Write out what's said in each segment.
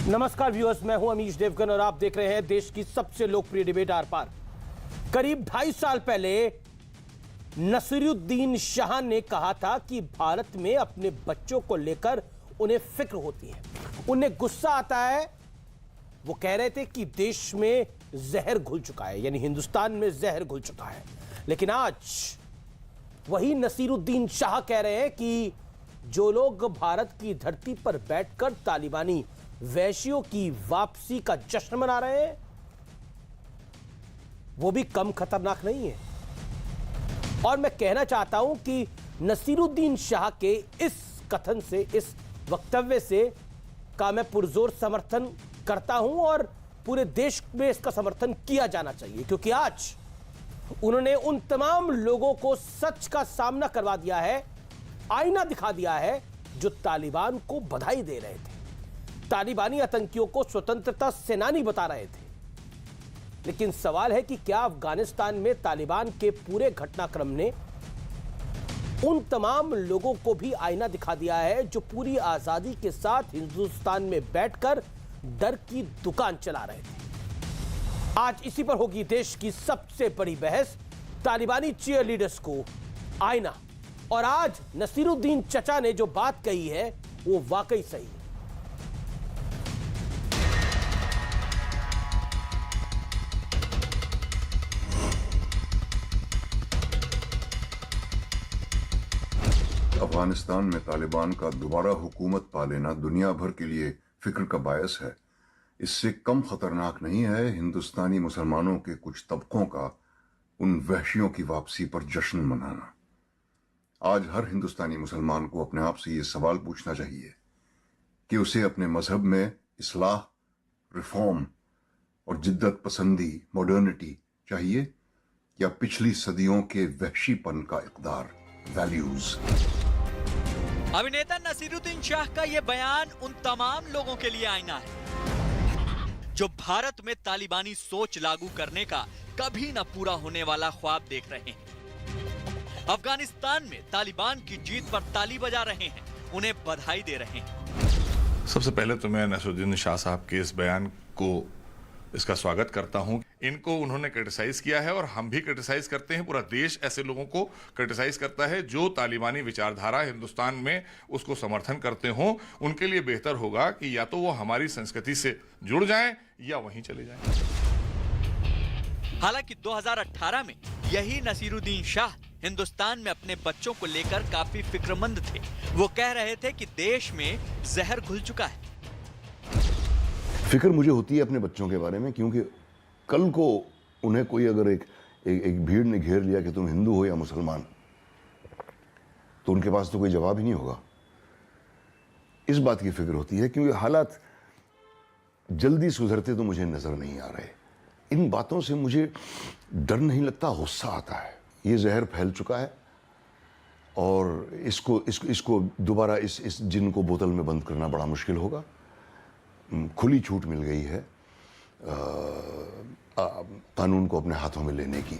नमस्कार व्यूअर्स, मैं हूं अमीश देवगन और आप देख रहे हैं देश की सबसे लोकप्रिय डिबेट आर पार। करीब 2.5 साल पहले नसीरुद्दीन शाह ने कहा था कि भारत में अपने बच्चों को लेकर उन्हें फिक्र होती है, उन्हें गुस्सा आता है। वो कह रहे थे कि देश में जहर घुल चुका है, यानी हिंदुस्तान में जहर घुल चुका है। लेकिन आज वही नसीरुद्दीन शाह कह रहे हैं कि जो लोग भारत की धरती पर बैठकर तालिबानी वैश्यों की वापसी का जश्न मना रहे हैं, वो भी कम खतरनाक नहीं है। और मैं कहना चाहता हूं कि नसीरुद्दीन शाह के इस कथन से, इस वक्तव्य से का मैं पुरजोर समर्थन करता हूं और पूरे देश में इसका समर्थन किया जाना चाहिए, क्योंकि आज उन्होंने उन तमाम लोगों को सच का सामना करवा दिया है, आईना दिखा दिया है, जो तालिबान को बधाई दे रहे थे, तालिबानी आतंकियों को स्वतंत्रता सेनानी बता रहे थे। लेकिन सवाल है कि क्या अफगानिस्तान में तालिबान के पूरे घटनाक्रम ने उन तमाम लोगों को भी आईना दिखा दिया है जो पूरी आजादी के साथ हिंदुस्तान में बैठकर डर की दुकान चला रहे थे। आज इसी पर होगी देश की सबसे बड़ी बहस, तालिबानी चीयर लीडर्स को आईना। और आज नसीरुद्दीन चचा ने जो बात कही है वो वाकई सही है। अफगानिस्तान में तालिबान का दोबारा हुकूमत पा लेना दुनिया भर के लिए फिक्र का बायस है। इससे कम खतरनाक नहीं है हिंदुस्तानी मुसलमानों के कुछ तबकों का उन वहशियों की वापसी पर जश्न मनाना। आज हर हिंदुस्तानी मुसलमान को अपने आप से ये सवाल पूछना चाहिए कि उसे अपने मजहब में इस्लाह, रिफॉर्म और जिद्दत पसंदी, मॉडर्निटी चाहिए या पिछली सदियों के वहशीपन का इक़दार, वैल्यूज। अभिनेता नसीरुद्दीन शाह का यह बयान उन तमाम लोगों के लिए आईना है जो भारत में तालिबानी सोच लागू करने का कभी न पूरा होने वाला ख्वाब देख रहे हैं, अफगानिस्तान में तालिबान की जीत पर ताली बजा रहे हैं, उन्हें बधाई दे रहे हैं। सबसे पहले तो मैं नसीरुद्दीन शाह साहब के इस बयान को इसका स्वागत करता हूं। इनको उन्होंने क्रिटिसाइज किया है और हम भी क्रिटिसाइज करते हैं। पूरा देश ऐसे लोगों को क्रिटिसाइज करता है जो तालिबानी विचारधारा हिंदुस्तान में उसको समर्थन करते हों। उनके लिए बेहतर होगा कि या तो वो हमारी संस्कृति से जुड़ जाएं या वहीं चले जाएं। हालांकि 2018 में यही नसीरुद्दीन शाह हिंदुस्तान में अपने बच्चों को लेकर काफी फिक्रमंद थे। वो कह रहे थे कि देश में जहर घुल चुका है। फिक्र मुझे होती है अपने बच्चों के बारे में, क्योंकि कल को उन्हें कोई अगर एक भीड़ ने घेर लिया कि तुम हिंदू हो या मुसलमान, तो उनके पास तो कोई जवाब ही नहीं होगा। इस बात की फिक्र होती है क्योंकि हालात जल्दी सुधरते तो मुझे नजर नहीं आ रहे। इन बातों से मुझे डर नहीं लगता, गुस्सा आता है। ये जहर फैल चुका है और इसको दोबारा इस जिन को बोतल में बंद करना बड़ा मुश्किल होगा। खुली छूट मिल गई है कानून को अपने हाथों में लेने की।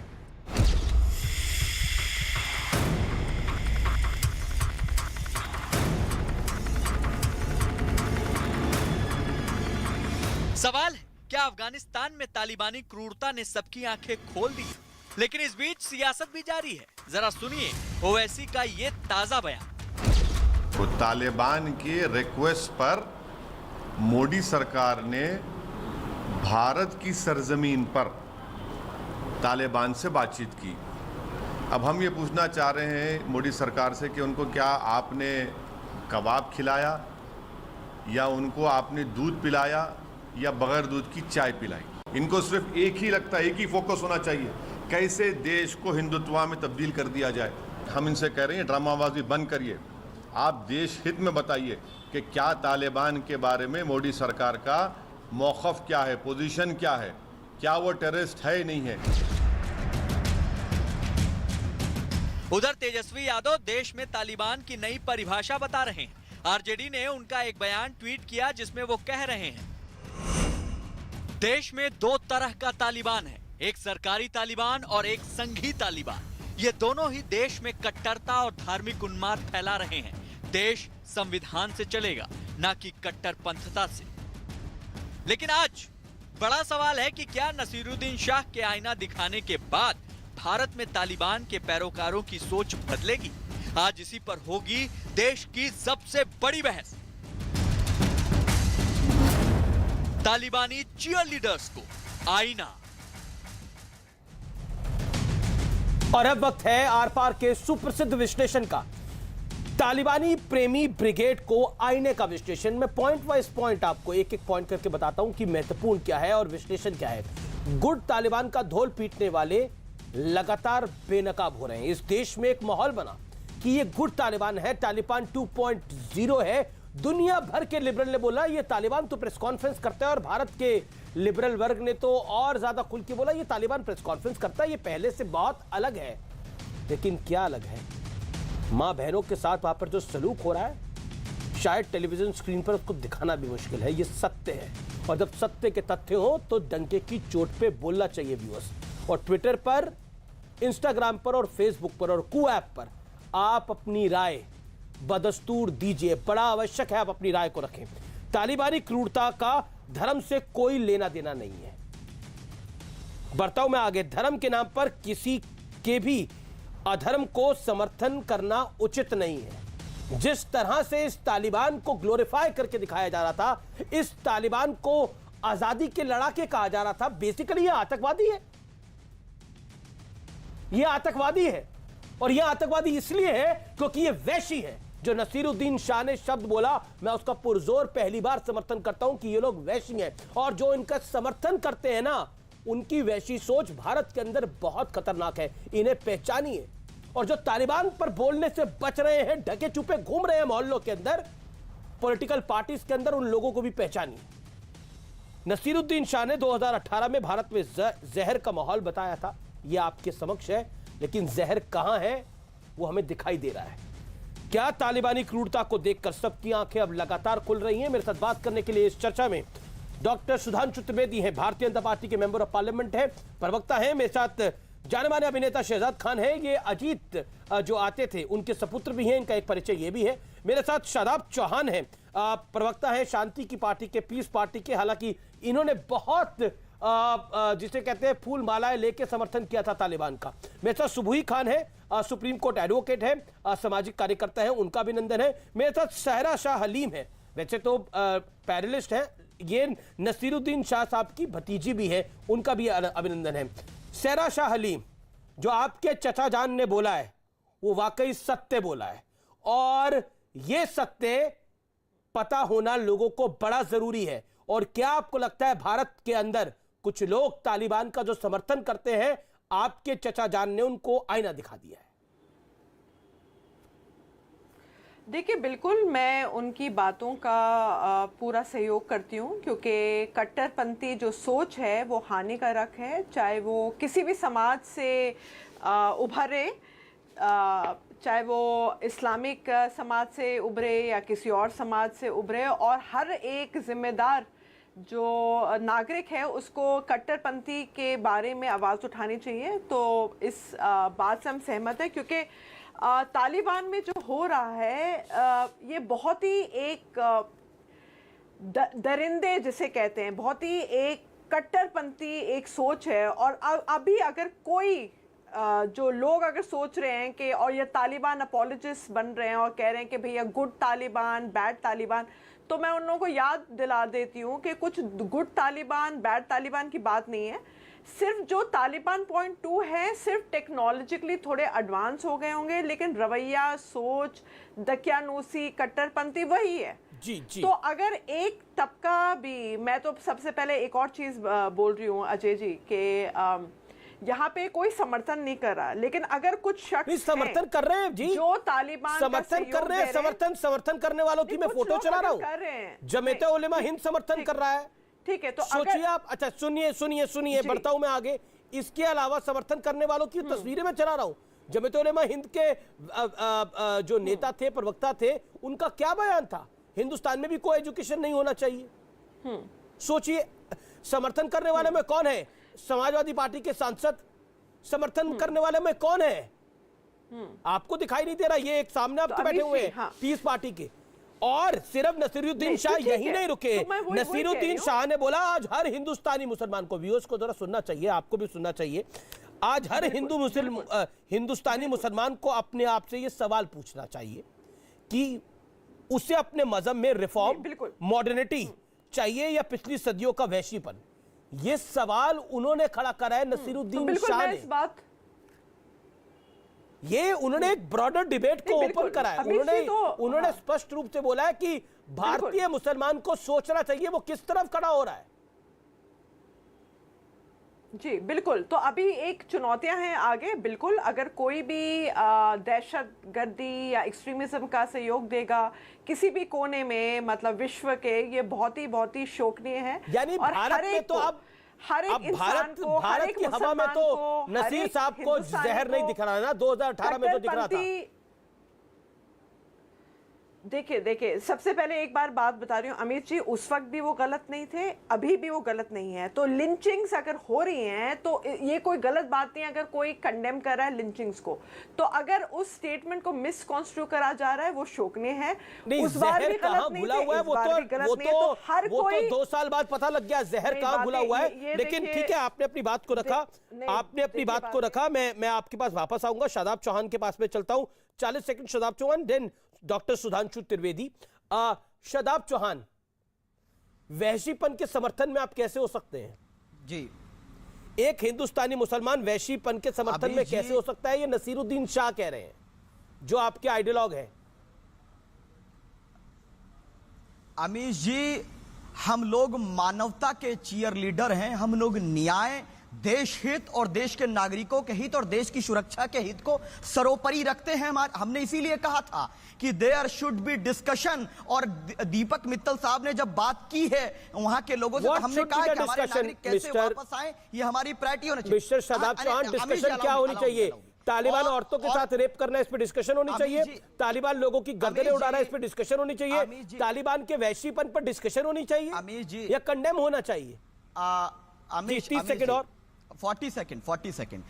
सवाल है, क्या अफगानिस्तान में तालिबानी क्रूरता ने सबकी आंखें खोल दी? लेकिन इस बीच सियासत भी जारी है। जरा सुनिए ओवैसी का ये ताजा बयान। तो तालिबान के रिक्वेस्ट पर मोदी सरकार ने भारत की सरजमीन पर तालिबान से बातचीत की। अब हम ये पूछना चाह रहे हैं मोदी सरकार से कि उनको क्या आपने कबाब खिलाया या उनको आपने दूध पिलाया या बगैर दूध की चाय पिलाई? इनको सिर्फ एक ही लगता है, एक ही फोकस होना चाहिए, कैसे देश को हिंदुत्व में तब्दील कर दिया जाए। हम इनसे कह रहे हैं ड्रामाबाजी बंद करिए, आप देश हित में बताइए कि क्या तालिबान के बारे में मोदी सरकार का मौक़िफ़ क्या है, पोजीशन क्या है, क्या वो टेररिस्ट है नहीं है। उधर तेजस्वी यादव देश में तालिबान की नई परिभाषा बता रहे हैं। आरजेडी ने उनका एक बयान ट्वीट किया जिसमें वो कह रहे हैं, देश में 2 तरह का तालिबान है, एक सरकारी तालिबान और एक संघी तालिबान। ये दोनों ही देश में कट्टरता और धार्मिक उन्माद फैला रहे हैं। देश संविधान से चलेगा, ना कि कट्टरपंथता से। लेकिन आज बड़ा सवाल है कि क्या नसीरुद्दीन शाह के आईना दिखाने के बाद भारत में तालिबान के पैरोकारों की सोच बदलेगी? आज इसी पर होगी देश की सबसे बड़ी बहस। तालिबानी चीयर लीडर्स को आईना। और अब वक्त है आर पार के सुप्रसिद्ध विश्लेषण का। तालिबानी प्रेमी ब्रिगेड को आईने का विश्लेषण। मैं पॉइंट वाइज पॉइंट आपको एक एक पॉइंट करके बताता हूं कि महत्वपूर्ण क्या है और विश्लेषण क्या है। गुट तालिबान का धोल पीटने वाले लगातार बेनकाब हो रहे हैं। इस देश में एक माहौल बना कि ये गुट तालिबान है, तालिबान 2.0 है। दुनिया भर के लिबरल ने बोला ये तालिबान तो प्रेस कॉन्फ्रेंस करता है, और भारत के लिबरल वर्ग ने तो और ज्यादा खुल के बोला ये तालिबान प्रेस कॉन्फ्रेंस करता है, ये पहले से बहुत अलग है। लेकिन क्या अलग है? मां बहनों के साथ वहां पर जो सलूक हो रहा है, शायद टेलीविजन स्क्रीन पर उसको दिखाना भी मुश्किल है। ये सत्य है, और जब सत्य के तथ्य हो तो डंके की चोट पे बोलना चाहिए व्यूअर्स। और ट्विटर पर, इंस्टाग्राम पर और फेसबुक पर और कू ऐप पर आप अपनी राय बदस्तूर दीजिए। बड़ा आवश्यक है आप अपनी राय को रखें। तालिबानी क्रूरता का धर्म से कोई लेना देना नहीं है। बढ़ता हूं मैं आगे। धर्म के नाम पर किसी के भी अधर्म को समर्थन करना उचित नहीं है। जिस तरह से इस तालिबान को ग्लोरीफाई करके दिखाया जा रहा था, इस तालिबान को आजादी के लड़ाके कहा जा रहा था, बेसिकली यह आतंकवादी है। यह आतंकवादी है, और यह आतंकवादी इसलिए है क्योंकि यह वैशी है। जो नसीरुद्दीन शाह ने शब्द बोला, मैं उसका पुरजोर पहली बार समर्थन करता हूं कि ये लोग वैशी हैं, और जो इनका समर्थन करते हैं ना, उनकी वैशी सोच भारत के अंदर बहुत खतरनाक है। इन्हें पहचानिए। और जो तालिबान पर बोलने से बच रहे हैं, ढके छुपे घूम रहे हैं मोहल्लों के अंदर, पॉलिटिकल पार्टीज के अंदर, उन लोगों को भी पहचानिए। नसीरुद्दीन शाह ने 2018 में भारत में जहर का माहौल बताया था, यह आपके समक्ष है। लेकिन जहर कहां है वो हमें दिखाई दे रहा है। क्या तालिबानी क्रूरता को देखकर सबकी आंखें अब लगातार खुल रही हैं? मेरे साथ बात करने के लिए इस चर्चा में डॉक्टर सुधांशु त्रिवेदी हैं, भारतीय जनता पार्टी के मेंबर ऑफ पार्लियामेंट हैं, प्रवक्ता हैं। मेरे साथ जाने माने अभिनेता शहजाद खान है, ये अजीत जो आते थे उनके सपुत्र भी हैं, इनका एक परिचय ये भी है। मेरे साथ शादाब चौहान हैं, प्रवक्ता हैं शांति की पार्टी के, पीस पार्टी के। हालांकि इन्होंने बहुत जिसे कहते हैं फूल मालाएं लेके समर्थन किया था तालिबान का। मेरे साथ सुबुही खान है, सुप्रीम कोर्ट एडवोकेट है, सामाजिक कार्यकर्ता है, उनका अभिनंदन है। मेरे साथ सहरा शाह हलीम है, वैसे तो पैनलिस्ट है, ये नसीरुद्दीन शाह साहब की भतीजी भी है, उनका भी अभिनंदन है। सहरा शाह हलीम, जो आपके चचा जान ने बोला है वो वाकई सत्य बोला है, और ये सत्य पता होना लोगों को बड़ा जरूरी है। और क्या आपको लगता है भारत के अंदर कुछ लोग तालिबान का जो समर्थन करते हैं, आपके चचा जान ने उनको आईना दिखा दिया है? देखिए, बिल्कुल मैं उनकी बातों का पूरा सहयोग करती हूँ, क्योंकि कट्टरपंथी जो सोच है वो हानिकारक है, चाहे वो किसी भी समाज से उभरे, चाहे वो इस्लामिक समाज से उभरे या किसी और समाज से उभरे। और हर एक जिम्मेदार जो नागरिक है उसको कट्टरपंथी के बारे में आवाज़ उठानी चाहिए। तो इस बात से हम सहमत हैं, क्योंकि तालिबान में जो हो रहा है ये बहुत ही एक दरिंदे जिसे कहते हैं, बहुत ही एक कट्टरपंथी एक सोच है। और अभी अगर कोई जो लोग अगर सोच रहे हैं कि, और ये तालिबान अपॉलोजिस्ट बन रहे हैं और कह रहे हैं कि भैया गुड तालिबान, बैड तालिबान, तो मैं उन लोगों को याद दिला देती हूँ कि कुछ गुड तालिबान, बैड तालिबान की बात नहीं है। सिर्फ जो तालिबान पॉइंट 2 है, सिर्फ टेक्नोलॉजिकली थोड़े एडवांस हो गए होंगे, लेकिन रवैया, सोच, दकियानूसी, कट्टरपंथी वही है। जी जी। तो अगर एक तबका भी, मैं तो सबसे पहले एक और चीज़ बोल रही हूँ अजय जी, कि यहाँ पे कोई समर्थन नहीं कर रहा, लेकिन अगर कुछ शख्स समर्थन कर रहे हैं जी, जो तालिबान समर्थन कर रहे हैं, समर्थन करने वालों की मैं फोटो चला रहा हूँ। जमीयत उलेमा हिंद समर्थन कर रहा है, ठीक है। तो सोचिए आप। अच्छा सुनिए, बढ़ता हूं मैं आगे। इसके अलावा समर्थन करने वालों की तस्वीरें मैं चला रहा हूं। जमीयत उलेमा हिंद के जो नेता थे, प्रवक्ता थे, उनका क्या बयान था? हिंदुस्तान में भी कोई एजुकेशन नहीं होना चाहिए। सोचिए, समर्थन करने वाले में कौन है? समाजवादी पार्टी के सांसद। समर्थन करने वाले में कौन है? आपको दिखाई नहीं दे रहा? ये एक सामने आप तो बैठे हुए हैं, पीस पार्टी के। और सिर्फ नसीरुद्दीन नहीं, शाह तो ठीक यही है। नहीं रुके, तो मैं वही कह नसीरुद्दीन रही हूँ। शाह ने बोला आज हर हिंदुस्तानी मुसलमान को, व्यूअर्स को जरा सुनना चाहिए, आपको भी सुनना चाहिए, आज हर हिंदुस्तानी मुसलमान को अपने आप से ये सवाल पूछना चाहिए कि उसे अपने मजहब में रिफॉर्म, बिल्कुल। मॉडर्निटी चाहिए या पिछली सदियों का वैशीपन। ये सवाल उन्होंने खड़ा करा है तो नसीरुद्दीन बिल्कुल शाह मैं ने। इस बात ये उन्होंने एक ब्रॉडर डिबेट को नहीं, ओपन बिल्कुल। करा है। अभी से उन्होंने हाँ। स्पष्ट रूप से बोला है कि भारतीय मुसलमान को सोचना चाहिए वो किस तरफ खड़ा हो रहा है। जी बिल्कुल। तो अभी एक चुनौतियां हैं आगे, बिल्कुल। अगर कोई भी दहशतगर्दी या एक्सट्रीमिज्म का सहयोग देगा किसी भी कोने में, मतलब विश्व के, ये बहुत ही शोकनीय है। यानी और भारत हर में एक तो को, अब हर एक इंसान को, हर भारत एक की हवा में मुसलमान तो को, हर नसीर एक साहब को हिंदुस्तानी जहर नहीं को दिख रहा है ना, 2018 में तो दिख रहा था। कट्टरपंथी- देखिए सबसे पहले एक बार बात बता रही हूँ अमित जी, उस वक्त भी वो गलत नहीं थे, अभी भी वो गलत नहीं है। तो लिंचिंग्स अगर हो रही हैं तो ये कोई गलत बात नहीं है अगर कोई कंडेम कर रहा है लिंचिंग्स को। तो अगर उस स्टेटमेंट को मिसकॉन्स्ट्रू करा जा रहा है वो शोकनीय है। नहीं, उस बार जहर भी कहाँ गलत नहीं भुला थे, हुआ है, इस बार भी गलत नहीं है। तो हर वो कोई तो 2 साल बाद पता लग गया जहर नहीं, कहाँ भुला बातें- हुआ ये है। लेकिन देखिए- ठीक है, आपने अपनी बात को रखा, नहीं, आपने अपनी देखिए बात को रखा। मैं आपके पास वापस आऊंगा, शादाब चौहान के पास में चलता हूं। 40 second Shadab Chauhan, then doctor Sudhanshu Trivedi. Shadab Chauhan, वहशीपन के समर्थन में आप कैसे हो सकते हैं? जी, एक हिंदुस्तानी मुसलमान वहशीपन के समर्थन अभी में जी- कैसे हो सकता है? ये नसीरुद्दीन शाह कह रहे हैं, जो आपके आइडियोलॉग हैं। अमीश जी, हम लोग मानवता के चीयर लीडर हैं। हम लोग न्याय, देश हित और देश के नागरिकों के हित और देश की सुरक्षा के हित को सर्वोपरि रखते हैं। हमने इसीलिए कहा था कि देयर शुड बी डिस्कशन। और दीपक मित्तल साहब ने जब बात की है वहां के लोगों से, तो What हमने should कहा be कि the हमारे discussion, नागरिक कैसे Mr. वापस आए, ये हमारी प्रायोरिटी होनी चाहिए। मिस्टर शादाब चौहान, डिस्कशन क्या होनी चाहिए? तालिबान औरतों के साथ रेप करना, इस पे डिस्कशन होनी चाहिए। तालिबान लोगों की गर्दनें उड़ा रहा है, इस पे डिस्कशन होनी चाहिए। तालिबान के वैश्वीपन पर डिस्कशन होनी चाहिए या कंडेम होना चाहिए? 30 सेकंड और 40 सेकंड।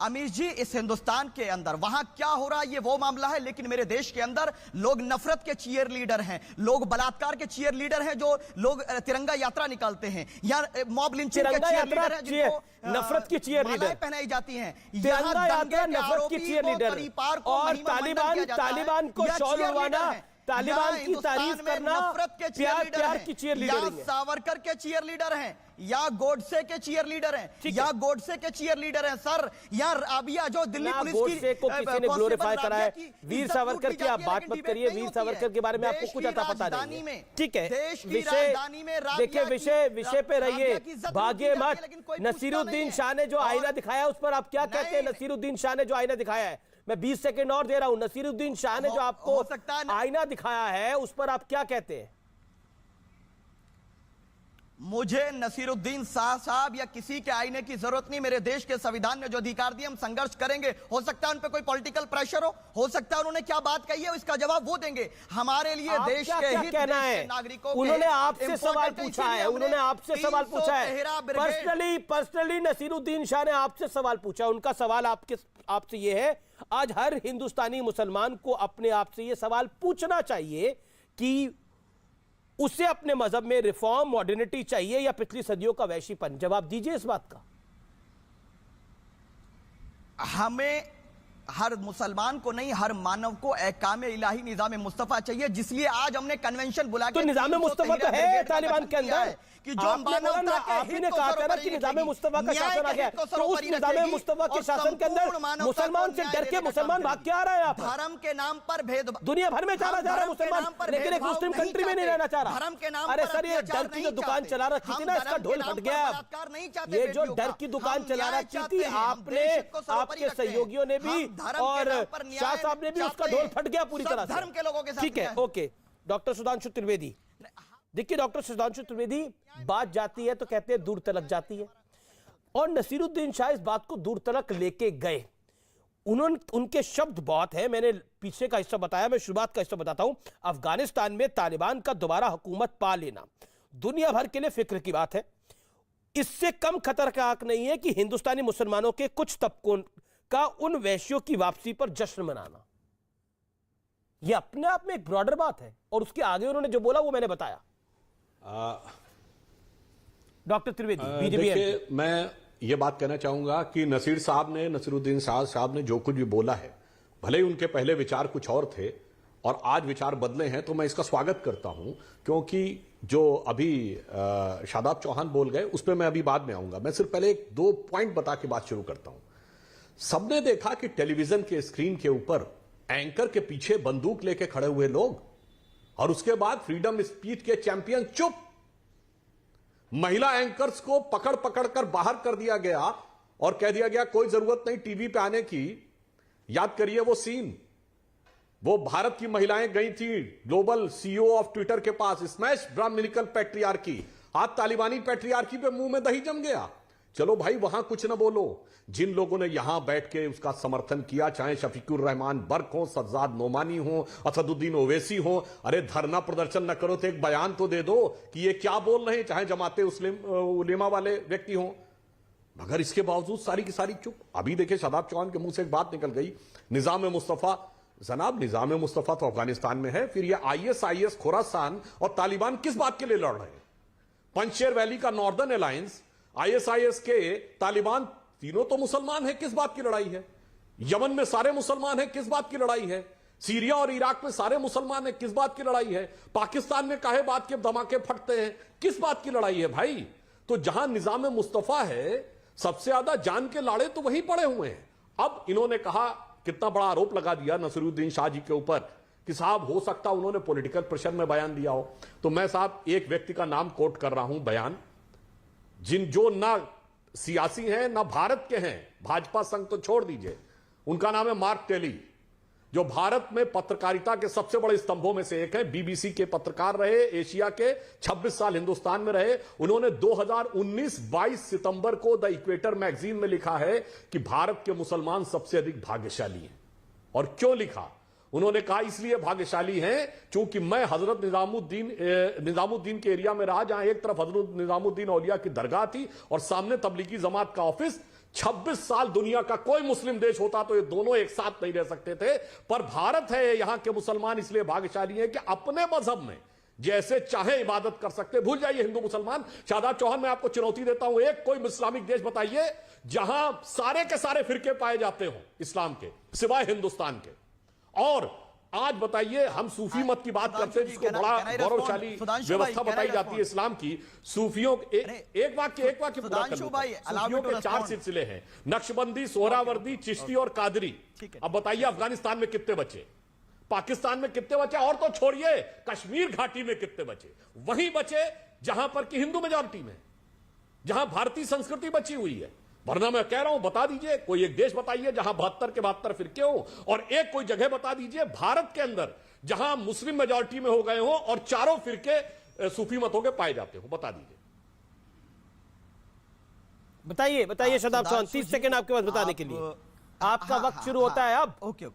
अमीश जी, इस हिंदुस्तान के अंदर वहां क्या हो रहा है ये वो मामला है, लेकिन मेरे देश के अंदर लोग नफरत के चीयर लीडर हैं, लोग बलात्कार के चीयर लीडर हैं, जो लोग तिरंगा यात्रा निकालते हैं या मॉब लिंचिंग के तिरंगा चीयर यात्रा लीडर हैं, जिनको नफरत की चीयर लीडर मालाएं पहनाई जाती हैं। तिरंगा यात्रा दंगे के नफरत की आरोपी चीयर को, लीडर परिवार को और महिमा मंडन किया जाता है, तालिबान को या शॉल cheer उड़वाना, leader हैं। तालिबान या की तारीफ हिंदुस्तान में करना नफरत के चीयर लीडर प्यार हैं, की चीयर या लीडर है। सावरकर के चीयर लीडर हैं, या गोडसे के चीयर लीडर हैं, या गोडसे के चीयर लीडर हैं सर, या राबिया जो दिल्ली ना पुलिस गोडसे को किसी ने कांस्टेबल ग्लोरीफाई राबिया करा है। की वीर इज्जत सावरकर लूटी की आप जाती है, बात लेकिन मत डिबेट करिए। नहीं वीर होती सावरकर है। के बारे में आपको देश कुछ की आता पता राजधानी नहीं है। में, ठीक है, देश की राजधानी में राबिया देखिए की विषय पे रहिए, राबिया की इज्जत भागिए लूटी जाती है, मत। लेकिन कोई पूछता नसीरुद्दीन नहीं है। शाह ने जो और- आईना दिखाया उस पर आप क्या कहते हैं? नहीं। नसीरुद्दीन शाह ने जो आईना दिखाया है, मैं 20 सेकंड और दे रहा हूं। नसीरुद्दीन शाह ने जो आपको हो सकता है आईना दिखाया है उस पर आप क्या कहते हैं? मुझे नसीरुद्दीन शाह साहब या किसी के आईने की जरूरत नहीं। मेरे देश के संविधान ने जो अधिकार दिए, हम संघर्ष करेंगे। हो सकता है उन पे कोई पॉलिटिकल प्रेशर हो सकता है उन्होंने क्या बात कही है इसका जवाब वो देंगे। हमारे लिए आप देश क्या के क्या हित, कहना देश है? के नागरिकों के उन्होंने हित आपसे सवाल important है, पूछा इसीलिए है, हमने उन्होंने आपसे सवाल पूछा है। 313 ब्रिगेड- पर्सनली नसीरुद्दीन शाह ने आपसे सवाल पूछा। उनका सवाल आपसे ये है, आज हर हिंदुस्तानी मुसलमान को अपने आप से ये सवाल पूछना चाहिए कि उसे अपने मजहब में रिफॉर्म, मॉडर्निटी चाहिए या पिछली सदियों का वैशीपन? जवाब दीजिए इस बात का। हमें हर मुसलमान को नहीं, हर मानव को एहकाम इलाही निजाम मुस्तफा चाहिए, जिसलिए आज हमने कन्वेंशन बुला तो के निजाम मुस्तफा तो है तालिबान के अंदर कि जो आपने बोला ना, मानवता के आप ही हित ने को कहा था ना सर्वोपरि कि निजाम रखेगी, मुस्तफा का न्याय शासन आ के गया, हित को तो उस सर्वोपरि निजाम रखेगी मुस्तफा के और शासन के अंदर संपूर्ण मानवता मुसलमान को से न्याय डर के देने का मुसलमान काम भाग के आ रहा है यहाँ करेगी। पर। धर्म के नाम पर भेदभाव दुनिया भर में चला जा रहा है हम धर्म के मुसलमान, नाम पर लेकिन एक भेदभाव मुस्लिम नहीं कंट्री में नहीं चाहते। रहना चाह रहा। धर्म के नाम अरे पर सर, ये अत्याचार डर की नहीं जो दुकान चाहते। चला रखी थी हम ना, इसका धर्म के ढोल नाम फट पर गया। बलात्कार नहीं चाहते ये जो बेटियों डर का। की दुकान हम चला न्याय रखी चाहते थी हैं, हम आपने, देश हित को सर्वोपरि आपके रखते हैं। सहयोगियों ने भी हम धर्म के और नाम पर न्याय शाह साहब ने भी, उसका चाहते ढोल हैं। फट गया पूरी सब तरह से। धर्म के लोगों के साथ ठीक है, न्याय। ओके। डॉक्टर सुधांशु त्रिवेदी, देखिए डॉक्टर सुधांशु त्रिवेदी, बात जाती है तो कहते हैं दूर तलक जाती है, और नसीरुद्दीन शाह इस बात को दूर तलक लेके गए। उनके शब्द बहुत हैं, मैंने पीछे का हिस्सा बताया, मैं शुरुआत का हिस्सा बताता हूं। अफगानिस्तान में तालिबान का दोबारा हुकूमत पा लेना दुनिया भर के लिए फिक्र की बात है। इससे कम खतरनाक नहीं है कि हिंदुस्तानी मुसलमानों के कुछ तबकों का उन वैश्यों की वापसी पर जश्न मनाना। ये अपने आप में एक ब्रॉडर बात है, और उसके आगे उन्होंने जो बोला वो मैंने बताया। डॉक्टर त्रिवेदी, बीजेपी देखिए, मैं ये बात कहना चाहूंगा कि नसीरुद्दीन शाह साहब ने जो कुछ भी बोला है, भले ही उनके पहले विचार कुछ और थे और आज विचार बदले हैं, तो मैं इसका स्वागत करता हूं, क्योंकि जो अभी शादाब चौहान बोल गए उस पर मैं अभी बाद में आऊंगा। मैं सिर्फ पहले 1-2 पॉइंट बता के बात शुरू करता हूं। सबने देखा कि टेलीविजन के स्क्रीन के ऊपर एंकर के पीछे बंदूक लेके खड़े हुए लोग, और उसके बाद फ्रीडम स्पीच के चैंपियन चुप। महिला एंकर्स को पकड़ पकड़ कर बाहर कर दिया गया और कह दिया गया कोई जरूरत नहीं टीवी पे आने की। याद करिए वो सीन, वो भारत की महिलाएं गई थी ग्लोबल सीईओ ऑफ ट्विटर के पास, स्मैश ब्राह्मणिकल पैट्रियार्की। आज तालिबानी पैट्रियार्की पे मुंह में दही जम गया। चलो भाई, वहां कुछ ना बोलो। जिन लोगों ने यहां बैठ के उसका समर्थन किया, चाहे शफीकुर रहमान बर्क हो, सज्जाद नोमानी हो, असदुद्दीन ओवैसी हो, अरे धरना प्रदर्शन न करो तो एक बयान तो दे दो कि ये क्या बोल रहे हैं, चाहे जमाते उलेमा वाले व्यक्ति हों। मगर इसके बावजूद सारी की सारी चुप। अभी देखिए, शादाब चौहान के मुंह से एक बात निकल गई, निजाम मुस्तफा। जनाब, निजाम मुस्तफा तो अफगानिस्तान में है, फिर ये ISIS खुरासान और तालिबान किस बात के लिए लड़ रहे हैं? पंजशेर वैली का नॉर्दर्न अलायंस, ISIS के तालिबान, तीनों तो मुसलमान हैं, किस बात की लड़ाई है? यमन में सारे मुसलमान हैं, किस बात की लड़ाई है? सीरिया और इराक में सारे मुसलमान हैं, किस बात की लड़ाई है? पाकिस्तान में काहे बात के धमाके फटते हैं, किस बात की लड़ाई है भाई? तो जहां निजाम मुस्तफा है, सबसे ज्यादा जान के लाड़े तो वहीं पड़े हुए हैं। अब इन्होंने कहा, कितना बड़ा आरोप लगा दिया नसीरुद्दीन शाह जी के ऊपर कि साहब हो सकता उन्होंने पॉलिटिकल प्रेशर में बयान दिया हो। तो मैं साहब एक व्यक्ति का नाम कोट कर रहा हूं, बयान, जो ना सियासी हैं ना भारत के हैं, भाजपा संघ तो छोड़ दीजिए, उनका नाम है मार्क टेली, जो भारत में पत्रकारिता के सबसे बड़े स्तंभों में से एक है। BBC के पत्रकार रहे, एशिया के 26 साल हिंदुस्तान में रहे। उन्होंने 2019 22 सितंबर को द इक्वेटर मैगजीन में लिखा है कि भारत के मुसलमान सबसे अधिक भाग्यशाली हैं। और क्यों लिखा? उन्होंने कहा इसलिए भाग्यशाली हैं क्योंकि मैं हजरत निजामुद्दीन के एरिया में रहा, जहां एक तरफ हजरत निजामुद्दीन औलिया की दरगाह थी और सामने तबलीगी जमात का ऑफिस। 26 साल दुनिया का कोई मुस्लिम देश होता तो ये दोनों एक साथ नहीं रह सकते थे, पर भारत है, यहां के मुसलमान इसलिए भाग्यशाली हैं कि अपने मजहब में जैसे चाहे इबादत कर सकते। भूल जाइए हिंदू मुसलमान। शादाब चौहान, मैं आपको चुनौती देता हूं, एक कोई इस्लामिक देश बताइए जहां सारे के सारे फिरके पाए जाते हो इस्लाम के, सिवाय हिंदुस्तान के। और आज बताइए, हम सूफी मत की बात करते हैं जिसको बड़ा गौरवशाली व्यवस्था बताई जाती है इस्लाम की। सूफियों एक वाक्य पूरा कर लूं। सूफियों के 4 सिलसिले हैं, नक्शबंदी, सोहरावर्दी, चिश्ती और कादरी। अब बताइए अफगानिस्तान में कितने बचे, पाकिस्तान में कितने बचे, और तो छोड़िए कश्मीर घाटी में कितने बचे? वहीं बचे जहां पर कि हिंदू मेजॉरिटी में, जहां भारतीय संस्कृति बची हुई है। वरना मैं कह रहा हूं, बता दीजिए कोई एक देश बताइए जहां 72 के 72 फिरके हो, और एक कोई जगह बता दीजिए भारत के अंदर जहां मुस्लिम मेजॉरिटी में हो गए हो और चारों फिरके सूफी मतों के पाए जाते हो। बता दीजिए, बताइए शादाब चौहान, 30 सेकंड आपके पास बताने के लिए। आपका वक्त शुरू होता है अब। ओके।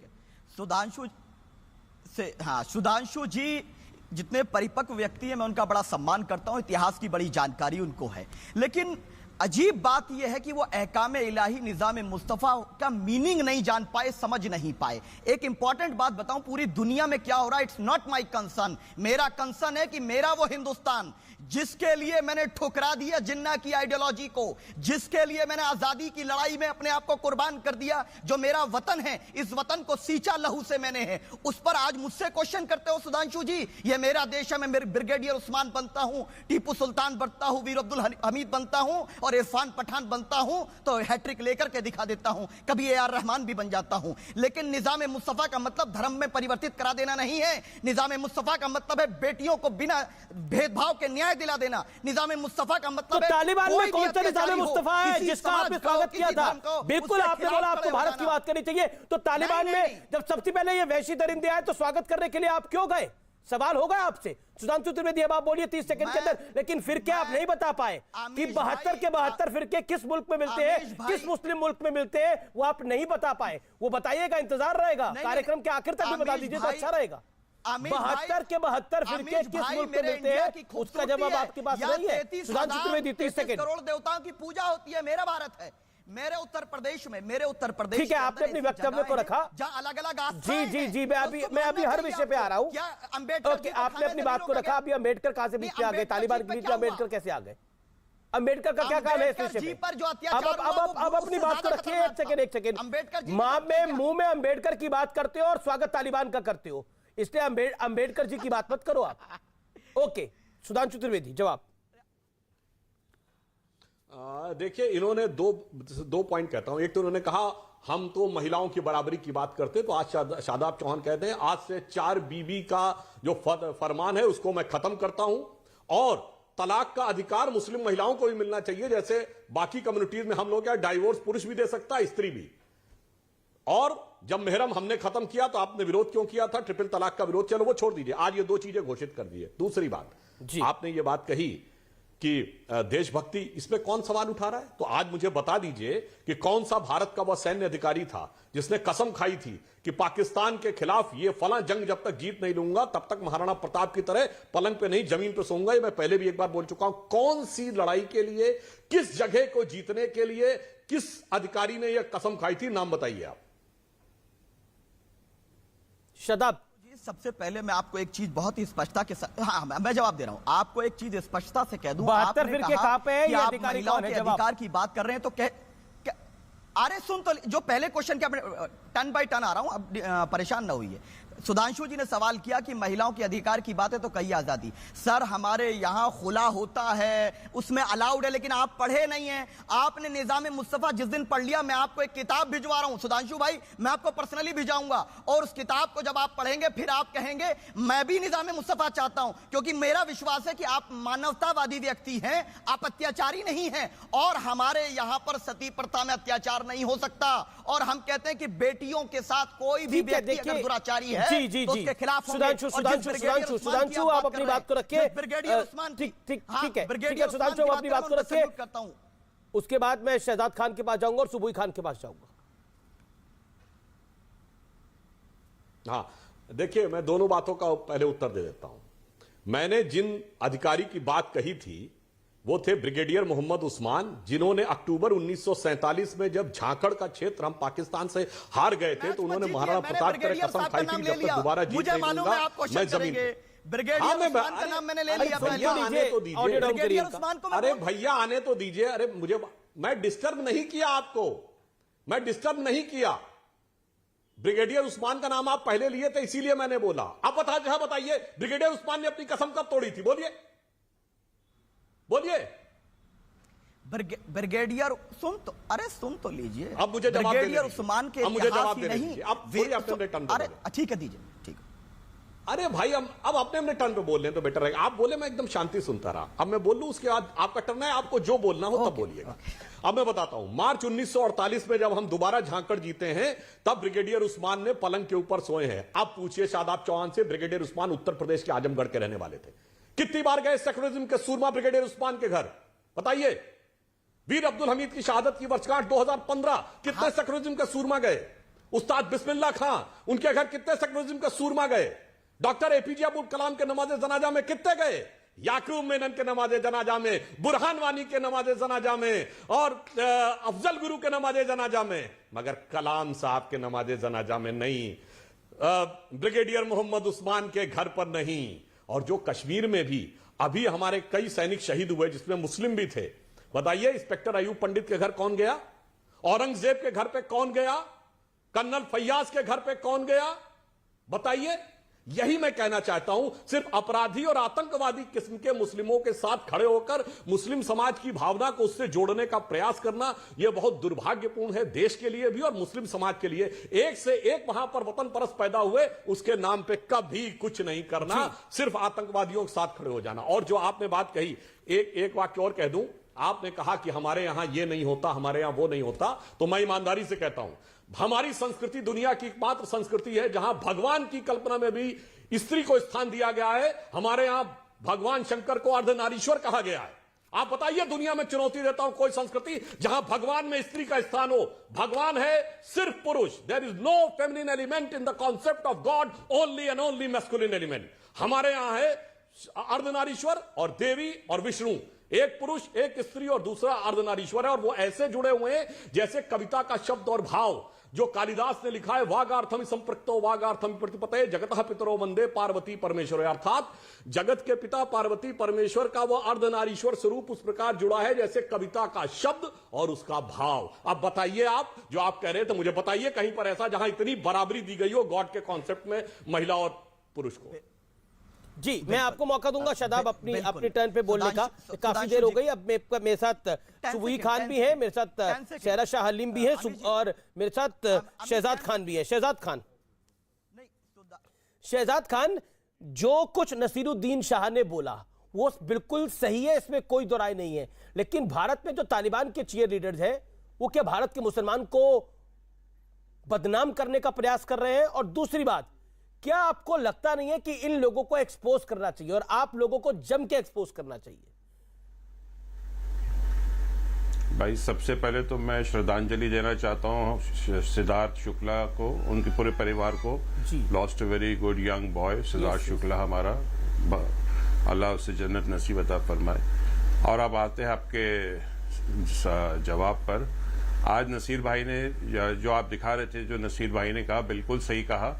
सुधांशु जी जितने परिपक्व व्यक्ति हैं, मैं उनका बड़ा सम्मान करता हूं, इतिहास की बड़ी जानकारी उनको है। लेकिन अजीब बात यह है कि वो अहकाम इलाही निजाम मुस्तफा का मीनिंग नहीं जान पाए, समझ नहीं पाए। एक इंपॉर्टेंट बात बताऊं, पूरी दुनिया में क्या हो रहा है, इट्स नॉट माई कंसर्न। मेरा कंसर्न है कि मेरा वो हिंदुस्तान जिसके लिए मैंने ठुकरा दिया जिन्ना की आइडियोलॉजी को, जिसके लिए मैंने आजादी की लड़ाई में अपने आप को कुर्बान कर दिया, जो मेरा वतन है, इस वतन को सींचा लहू से मैंने है, उस पर आज मुझसे क्वेश्चन करते हो सुधांशु जी। ये मेरा देश है, मैं ब्रिगेडियर उस्मान बनता हूं, टीपू सुल्तान बनता हूं, वीर अब्दुल हमीद बनता हूं और इरफान पठान बनता हूं, तो हैट्रिक लेकर के दिखा देता हूं, कभी AR रहमान भी बन जाता हूं। लेकिन निजाम मुस्तफा का मतलब धर्म में परिवर्तित करा देना नहीं है। निजाम मुस्तफा का मतलब है बेटियों को बिना भेदभाव के न्याय दिला देना। निजाम मुस्तफा का मतलब तो तालिबान में कौन सा निजाम मुस्तफा है जिसका आपने स्वागत किया था? बिल्कुल आपने बोला आपको भारत की बात करनी चाहिए, तो तालिबान में जब सबसे पहले ये वहशी दरिंदे आए तो स्वागत करने के लिए आप क्यों गए? सवाल होगा आपसे। सुधांशु त्रिवेदी, अब आप बोलिए 30 सेकंड के अंदर। लेकिन फिर क्या आप नहीं बता पाए कि 72 के 72 फिरके किस मुल्क में मिलते हैं, किस मुस्लिम मुल्क में मिलते हैं, वो आप नहीं बता पाए। वो बताइएगा, इंतजार रहेगा, कार्यक्रम के आखिर तक भी बता दीजिए तो अच्छा रहेगा। 72 के 72 फिरके किस मुल्क में मिलते हैं, उसका जवाब आपके पास नहीं है। सुधांशु त्रिवेदी, 30 सेकंड। करोड़ देवताओं की पूजा होती है, मेरा भारत है। मेरे उत्तर प्रदेश में ठीक है, आपने अपनी वक्तव्य को रखा। जहां अलग अलग जी, मैं अभी हर विषय पे आ रहा हूं। ओके, आपने अपनी बात को रखा। अभी अम्बेडकर कहां से बीच पे आ गए? तालिबान के बीच में अम्बेडकर कैसे आ गए? अम्बेडकर का क्या काम है इस विषय पे? पर जो अत्याचार अब अपनी बात को रखिए। एक सेकेंड। मुंह में अम्बेडकर की बात करते हो और स्वागत तालिबान का करते हो, इसलिए अम्बेडकर जी की बात मत करो आप। ओके, सुधांशु त्रिवेदी जवाब। देखिए, इन्होंने दो पॉइंट कहता हूं। एक तो उन्होंने कहा हम तो महिलाओं की बराबरी की बात करते, तो आज शादाब चौहान कहते हैं आज से 4 बीबी का जो फरमान है उसको मैं खत्म करता हूं, और तलाक का अधिकार मुस्लिम महिलाओं को भी मिलना चाहिए, जैसे बाकी कम्युनिटीज में हम लोग क्या डाइवोर्स पुरुष भी दे सकता है, स्त्री भी। और जब मेहरम हमने खत्म किया तो आपने विरोध क्यों किया था? ट्रिपल तलाक का विरोध, चलो वो छोड़ दीजिए, आज ये 2 चीजें घोषित कर दी है। दूसरी बात, आपने ये बात कही कि देशभक्ति, इसमें कौन सवाल उठा रहा है? तो आज मुझे बता दीजिए कि कौन सा भारत का वह सैन्य अधिकारी था जिसने कसम खाई थी कि पाकिस्तान के खिलाफ ये फला जंग जब तक जीत नहीं लूंगा तब तक महाराणा प्रताप की तरह पलंग पे नहीं जमीन पे सोऊंगा। ये मैं पहले भी एक बार बोल चुका हूं। कौन सी लड़ाई के लिए, किस जगह को जीतने के लिए किस अधिकारी ने यह कसम खाई थी? नाम बताइए आप। शदाब, सबसे पहले मैं आपको एक चीज बहुत ही स्पष्टता के साथ, हाँ मैं जवाब दे रहा हूं आपको। एक चीज स्पष्टता से कह दूं, 72 फिरके कहां पे है? ये आप अधिकारी महिलाओं कौन है? के अधिकार की बात कर रहे हैं तो अरे सुन तो, जो पहले क्वेश्चन के टर्न बाय टर्न आ रहा हूं, अब परेशान ना होइए। सुधांशु जी ने सवाल किया कि महिलाओं के अधिकार की बात है तो कही आजादी। सर हमारे यहां खुला होता है, उसमें अलाउड है, लेकिन आप पढ़े नहीं हैं। आपने निजाम मुस्तफा जिस दिन पढ़ लिया, मैं आपको एक किताब भिजवा रहा हूं सुधांशु भाई, मैं आपको पर्सनली भिजाऊंगा, और उस किताब को जब आप पढ़ेंगे फिर आप कहेंगे मैं भी निजाम मुस्तफा चाहता हूं, क्योंकि मेरा विश्वास है कि आप मानवतावादी व्यक्ति हैं, आप अत्याचारी नहीं हैं। और हमारे यहां पर सती प्रथा में अत्याचार नहीं हो सकता, और हम कहते हैं कि बेटियों के साथ कोई भी व्यक्ति अगर दुराचारी है जी, तो उसके खिलाफ सुधांशु आप अपनी बात को रखिए। ब्रिगेडियर उस्मान, ठीक है सुधांशु, आप अपनी बात को रखिए। उसके बाद मैं शहजाद खान के पास जाऊंगा और सुबुई खान के पास जाऊंगा। हाँ, देखिए, मैं दोनों बातों का पहले उत्तर दे देता हूं। मैंने जिन अधिकारी की बात कही थी वो थे ब्रिगेडियर मोहम्मद उस्मान, जिन्होंने अक्टूबर 1947 में जब झांकड़ का क्षेत्र हम पाकिस्तान से हार गए थे तो उन्होंने महाराणा प्रताप की कसम खाई थी जब तक दोबारा जीत नहीं लूंगा मैं जमीन। ब्रिगेडियर उस्मान का नाम मैंने ले लिया। भैया आने तो दीजिए, ब्रिगेडियर उस्मान को, अरे भैया आने तो दीजिए। अरे मुझे, मैं डिस्टर्ब नहीं किया आपको, मैं डिस्टर्ब नहीं किया। ब्रिगेडियर उस्मान का नाम आप पहले लिए थे इसीलिए मैंने बोला। आप बताइए ब्रिगेडियर उस्मान ने अपनी कसम कब तोड़ी थी? बोलिए। ब्रिगेडियर सुन तो लीजिए। अब मुझे जवाब ब्रिगेडियर उस्मान के जवाब नहीं, अब अरे ठीक है दीजिए, ठीक। अरे भाई, अब अपने टर्न पे बोल रहे हैं तो बेटर रहेगा। आप बोले, मैं एकदम शांति सुनता रहा। अब मैं बोल लूं, उसके बाद आपका टर्न है, आपको जो बोलना हो तब बोलिएगा। अब मैं बताता हूं, मार्च 1948 में जब हम दोबारा झांकड़ जीते हैं तब ब्रिगेडियर उस्मान ने पलंग के ऊपर सोए हैं। आप पूछिए शादाब चौहान से, ब्रिगेडियर उस्मान उत्तर प्रदेश के आजमगढ़ के रहने वाले थे। कितनी बार गए सेक्युलरिज्म के सूरमा ब्रिगेडियर उस्मान के घर? बताइए। वीर अब्दुल हमीद की शहादत की वर्षगांठ 2015, कितने सेक्युलरिज्म के सूरमा गए? उस्ताद बिस्मिल्लाह खां, उनके घर कितने सेक्युलरिज्म के सूरमा गए? डॉक्टर एपीजे अब्दुल कलाम के नमाज जनाजा में कितने गए? याकूब मेनन के नमाज जनाजा में, बुरहान वानी के नमाज जनाजा में, और अफजल गुरु के नमाज जनाजा में, मगर कलाम साहब के नमाज जनाजा में नहीं, ब्रिगेडियर मोहम्मद उस्मान के घर पर नहीं। और जो कश्मीर में भी अभी हमारे कई सैनिक शहीद हुए जिसमें मुस्लिम भी थे, बताइए इंस्पेक्टर अयूब पंडित के घर कौन गया? औरंगजेब के घर पे कौन गया? कर्नल फैयाज के घर पे कौन गया? बताइए। यही मैं कहना चाहता हूं, सिर्फ अपराधी और आतंकवादी किस्म के मुस्लिमों के साथ खड़े होकर मुस्लिम समाज की भावना को उससे जोड़ने का प्रयास करना यह बहुत दुर्भाग्यपूर्ण है, देश के लिए भी और मुस्लिम समाज के लिए। एक से एक वहां पर वतन परस्त पैदा हुए, उसके नाम पे कभी कुछ नहीं करना, सिर्फ आतंकवादियों के साथ खड़े हो जाना। और जो आपने बात कही, एक वाक्य और कह दूं, आपने कहा कि हमारे यहां ये नहीं होता, हमारे यहां वो नहीं होता, तो मैं ईमानदारी से कहता हूं, हमारी संस्कृति दुनिया की एकमात्र संस्कृति है जहां भगवान की कल्पना में भी स्त्री को स्थान दिया गया है। हमारे यहां भगवान शंकर को अर्धनारीश्वर कहा गया है। आप बताइए, दुनिया में चुनौती देता हूं कोई संस्कृति जहां भगवान में स्त्री का स्थान हो। भगवान है सिर्फ पुरुष, there is no feminine element in the concept of God, only and only masculine element. हमारे यहां है अर्धनारीश्वर और देवी और विष्णु, एक पुरुष, एक स्त्री और दूसरा अर्धनारीश्वर है, और वो ऐसे जुड़े हुए हैं जैसे कविता का शब्द और भाव जो कालिदास ने लिखा है, वागार्थम संपृक्तो वागार्थम प्रतिपते जगतः पितरो वंदे पार्वती परमेश्वर, अर्थात जगत के पिता पार्वती परमेश्वर का वो अर्धनारीश्वर स्वरूप उस प्रकार जुड़ा है जैसे कविता का शब्द और उसका भाव। अब बताइए, आप जो आप कह रहे थे, मुझे बताइए कहीं पर ऐसा जहां इतनी बराबरी दी गई हो गॉड के कॉन्सेप्ट में महिला और पुरुष को। जी, मैं आपको मौका दूंगा शादाब अपनी टर्न पे बोलने का। काफी देर हो गई। अब मेरे साथ सुबुई खान भी है, मेरे साथ शहरा शाह हलीम भी है, और मेरे साथ शहजाद खान भी है। शहजाद खान, जो कुछ नसीरुद्दीन शाह ने बोला वो बिल्कुल सही है, इसमें कोई दो राय नहीं है। लेकिन भारत में जो तालिबान के चीयर लीडर्स हैं वो क्या भारत के मुसलमान को बदनाम करने का प्रयास कर रहे हैं? और दूसरी बात, क्या आपको लगता नहीं है कि इन लोगों को एक्सपोज करना चाहिए और आप लोगों को जम के एक्सपोज करना चाहिए? भाई, सबसे पहले तो मैं श्रद्धांजलि देना चाहता हूँ सिद्धार्थ शुक्ला को, उनके पूरे परिवार को। Lost a very good young boy Siddharth Shukla हमारा, अल्लाह उसे जन्नत नसीब अता फरमाए। और अब आते हैं आपके जवाब पर। आज नसीर भाई ने जो आप दिखा रहे थे, जो नसीर भाई ने कहा, बिल्कुल सही कहा।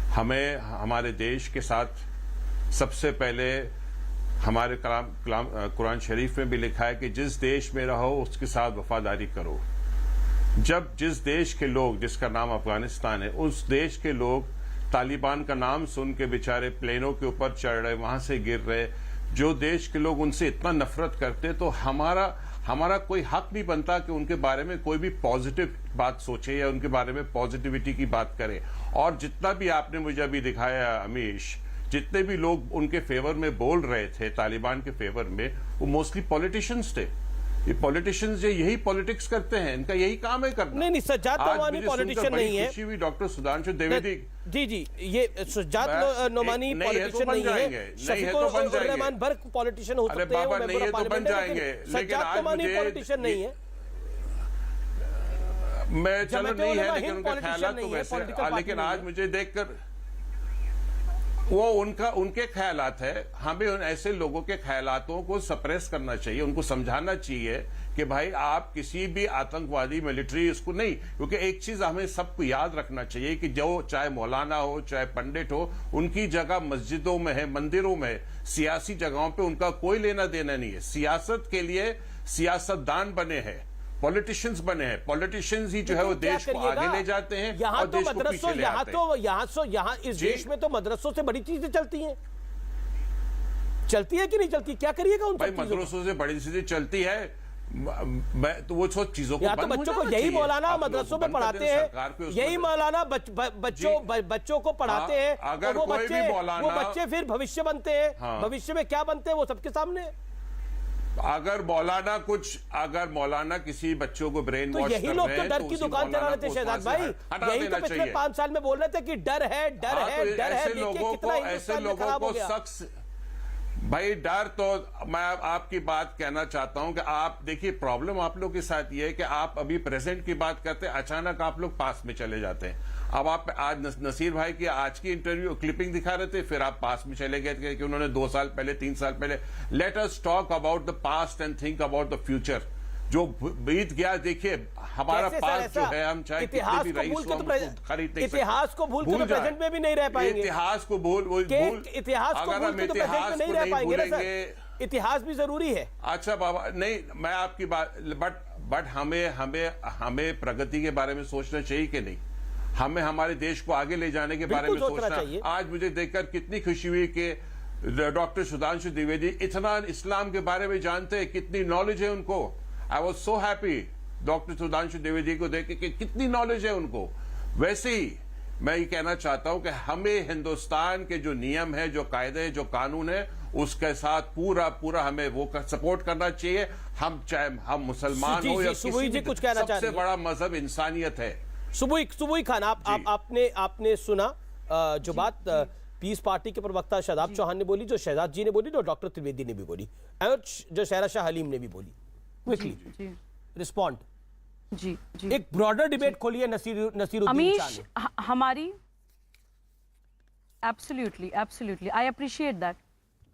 हमें हमारे देश के साथ सबसे पहले हमारे कुरान शरीफ में भी लिखा है कि जिस देश में रहो उसके साथ वफादारी करो। जब जिस देश के लोग, जिसका नाम अफगानिस्तान है, उस देश के लोग तालिबान का नाम सुन के बेचारे प्लेनों के ऊपर चढ़ रहे, वहां से गिर रहे, जो देश के लोग उनसे इतना नफरत करते, तो हमारा कोई हक नहीं बनता कि उनके बारे में कोई भी पॉजिटिव बात सोचे या उनके बारे में पॉजिटिविटी की बात करे। और जितना भी आपने मुझे अभी दिखाया अमीश, जितने भी लोग उनके फेवर में बोल रहे थे, तालिबान के फेवर में, वो मोस्टली पॉलिटिशियंस थे। ये पॉलिटिशियंस जो यही पॉलिटिक्स करते हैं, इनका यही काम है करना। नहीं, सज्जाद नोमानी पॉलिटिशियन नहीं है। खुशी हुई डॉक्टर सुधांशु द्विवेदी। जी, ये सज्जाद नोमानी पॉलिटिशियन नहीं है। शफीकुर रहमान भर पॉलिटिशियन हो सकते हैं, नहीं है तो बन जाएंगे, लेकिन आज मुझे पॉलिटिशियन नहीं है। मैं चलो नहीं है, लेकिन उनके ख्यालात तो वैसे, लेकिन आज मुझे देखकर वो उनके ख्यालात है। हमें उन ऐसे लोगों के ख्यालातों को सप्रेस करना चाहिए, उनको समझाना चाहिए कि भाई आप किसी भी आतंकवादी मिलिट्री इसको नहीं, क्योंकि एक चीज हमें सबको याद रखना चाहिए कि जो चाहे मौलाना हो चाहे पंडित हो, उनकी जगह मस्जिदों में है, मंदिरों में है, सियासी जगहों पे उनका कोई लेना देना नहीं है। सियासत के लिए सियासतदान बने हैं, पॉलिटिशियंस बने हैं। पॉलिटिशियंस ही जो है वो देश को आगे ले जाते हैं और देश को पीछे ले आते हैं। यहाँ इस देश में तो मदरसों से बड़ी चीजें चलती हैं कि नहीं चलती? क्या करिएगा उन मदरसों से बड़ी चीजें चलती है। मैं तो वो चीजों को तो बच्चों को यही मौलाना मदरसों में पढ़ाते हैं, यही मौलाना बच्चों को पढ़ाते हैं। अगर वो बच्चे फिर भविष्य बनते हैं। भविष्य में क्या बनते हैं वो सबके सामने। अगर मौलाना किसी बच्चों को ब्रेन वॉश कर रहे हैं, यही लोग तो डर की दुकान चला रहे थे शहजाद भाई। यही तो पिछले 5 साल में बोल रहे थे कि डर है। ऐसे लोगों को सख्त, भाई डर तो, मैं आपकी बात कहना चाहता हूं कि आप देखिए, प्रॉब्लम आप लोग के साथ ये है कि आप अभी प्रेजेंट की बात करते हैं, अचानक आप लोग पास में चले जाते हैं। अब आप आज नसीर भाई की आज की इंटरव्यू क्लिपिंग दिखा रहे थे, फिर आप पास में चले गए कि उन्होंने 2 साल पहले 3 साल पहले। Let us talk about the past and think about the future. जो बीत गया, देखिए हमारा पास्ट जो है, हम चाहे कितने भी रईस खरीद नहीं सकते। इतिहास को भूल के प्रेजेंट में भी नहीं रह पाएंगे। इतिहास को भूल इतिहास को नहीं रह पाएंगे। इतिहास भी जरूरी है। अच्छा बाबा, नहीं मैं आपकी बात, बट हमें प्रगति के बारे में सोचना चाहिए कि नहीं? हमें हमारे देश को आगे ले जाने के बारे में सोचना चाहिए। आज मुझे देखकर कितनी खुशी हुई कि डॉक्टर सुधांशु द्विवेदी इतना इस्लाम के बारे में जानते हैं, कितनी नॉलेज है उनको। I was so happy doctor Sudhanshu Dwivedi को देख के कितनी नॉलेज है उनको। वैसे ही मैं ये कहना चाहता हूं कि हमें हिंदुस्तान के जो नियम है, जो कायदे, जो कानून है, उसके साथ पूरा हमें वो सपोर्ट करना चाहिए। चाहे हम मुसलमान हो या किसी भी, सबसे बड़ा मजहब इंसानियत है। सुबुई खान, आपने सुना जो बात पीस पार्टी के प्रवक्ता शादाब चौहान ने बोली, जो शहजाद जी ने बोली, जो डॉक्टर त्रिवेदी ने भी बोली, और जो शहरा शाह हलीम ने भी बोली। Quickly respond. जी, एक ब्रॉडर डिबेट खोलिए नसीरुद्दीन अमीश, हमारी एब्सोल्युटली आई अप्रिशिएट दैट,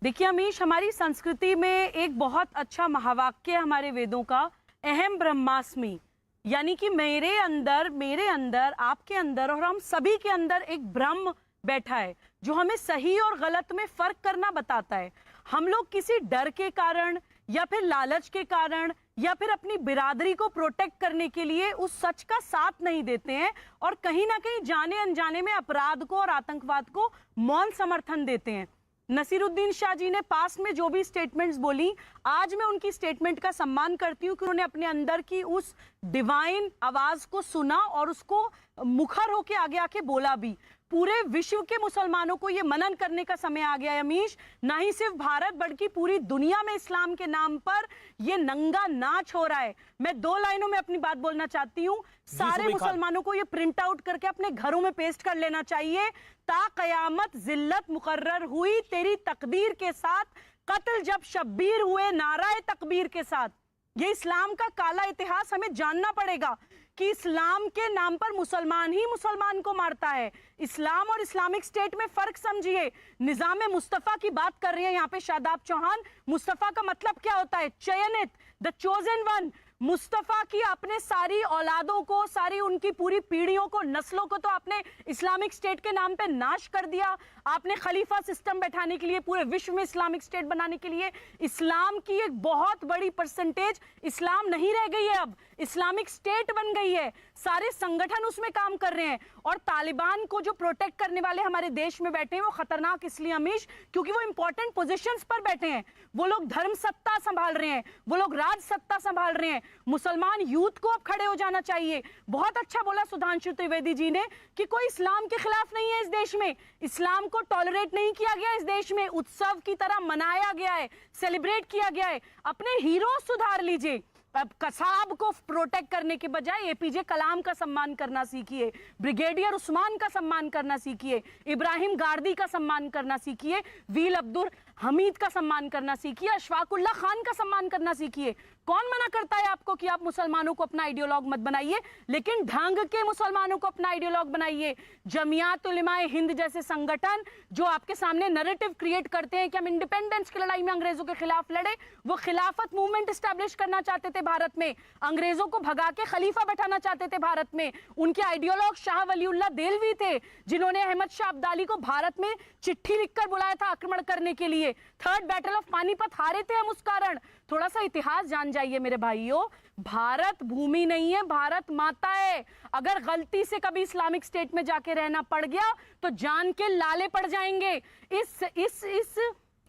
देखिए अमीश, हमारी संस्कृति में एक बहुत अच्छा महावाक्य है हमारे वेदों का, अहम ब्रह्मास्मि, यानी कि मेरे अंदर, आपके अंदर और हम सभी के अंदर एक ब्रह्म बैठा है जो हमें सही और गलत में फर्क करना बताता है। हम लोग किसी डर के कारण या फिर लालच के कारण या फिर अपनी बिरादरी को प्रोटेक्ट करने के लिए उस सच का साथ नहीं देते हैं और कहीं ना कहीं जाने अनजाने में अपराध को और आतंकवाद को मौन समर्थन देते हैं। नसीरुद्दीन शाह जी ने पास में जो भी स्टेटमेंट्स बोली, आज मैं उनकी स्टेटमेंट का सम्मान करती हूँ कि उन्होंने अपने अंदर की उस डिवाइन आवाज को सुना और उसको मुखर होके आगे आके बोला भी। पूरे विश्व के मुसलमानों को ये मनन करने का समय आ गया है अमीश, ना ही सिर्फ भारत बल्कि पूरी दुनिया में इस्लाम के नाम पर ये नंगा नाच हो रहा है। मैं 2 लाइनों में अपनी बात बोलना चाहती हूँ, सारे मुसलमानों को ये प्रिंट आउट करके अपने घरों में पेस्ट कर लेना चाहिए। ता कयामत जिल्लत मुकर्रर हुई तेरी तकदीर के साथ, कत्ल जब शब्बीर हुए नाराए तकबीर के साथ। ये इस्लाम का काला इतिहास हमें जानना पड़ेगा कि इस्लाम के नाम पर मुसलमान ही मुसलमान को मारता है। इस्लाम और इस्लामिक स्टेट में फर्क समझिए। निजाम मुस्तफा की बात कर रहे हैं यहाँ पे शादाब चौहान। मुस्तफा का मतलब क्या होता है? चयनित, द चोजन वन। मुस्तफा की आपने सारी औलादों को, सारी उनकी पूरी पीढ़ियों को, नस्लों को तो आपने इस्लामिक स्टेट के नाम पे नाश कर दिया। आपने खलीफा सिस्टम बैठाने के लिए, पूरे विश्व में इस्लामिक स्टेट बनाने के लिए इस्लाम की एक बहुत बड़ी परसेंटेज इस्लाम नहीं रह गई है, अब इस्लामिक स्टेट बन गई है। सारे संगठन उसमें काम कर रहे हैं और तालिबान को जो प्रोटेक्ट करने वाले हमारे देश में बैठे हैं वो खतरनाक इसलिए अमीश क्योंकि वो इंपॉर्टेंट पोजीशंस पर बैठे हैं। वो लोग धर्म सत्ता संभाल रहे हैं, वो लोग राज सत्ता संभाल रहे हैं। मुसलमान यूथ को अब खड़े हो जाना चाहिए। बहुत अच्छा बोला सुधांशु त्रिवेदी जी ने कि कोई इस्लाम के खिलाफ नहीं है इस देश में, इस्लाम को टॉलरेट नहीं किया गया इस देश में, उत्सव की तरह मनाया गया है, सेलिब्रेट किया गया है। अपने हीरो सुधार लीजिए। अब कसाब को प्रोटेक्ट करने के बजाय एपीजे कलाम का सम्मान करना सीखिए, ब्रिगेडियर उस्मान का सम्मान करना सीखिए, इब्राहिम गार्दी का सम्मान करना सीखिए, वीर अब्दुल हमीद का सम्मान करना सीखिए, अशफाकुल्लाह खान का सम्मान करना सीखिए। कौन मना करता है आपको कि आप मुसलमानों को अपना आइडियोलॉग मत बनाइए, लेकिन ढंग के मुसलमानों को अपना आइडियोलॉग बनाइए। जमियात उलमाए हिंद जैसे संगठन जो आपके सामने नैरेटिव क्रिएट करते हैं कि हम इंडिपेंडेंस की लड़ाई में अंग्रेजों के खिलाफ लड़े, वो खिलाफत मूवमेंट एस्टैब्लिश करना चाहते थे भारत में, अंग्रेजों को भगा के खलीफा बैठाना चाहते थे भारत में। उनके आइडियोलॉग शाह वलीउल्लाह देलवी थे जिन्होंने अहमद शाह अब्दाली को भारत में चिट्ठी लिखकर बुलाया था आक्रमण करने के लिए। थर्ड बैटल ऑफ पानीपत हारे थे हम उस कारण। थोड़ा सा इतिहास जान जाइए मेरे भाइयों, भारत भूमि नहीं है, भारत माता है। अगर गलती से कभी इस्लामिक स्टेट में जाके रहना पड़ गया तो जान के लाले पड़ जाएंगे।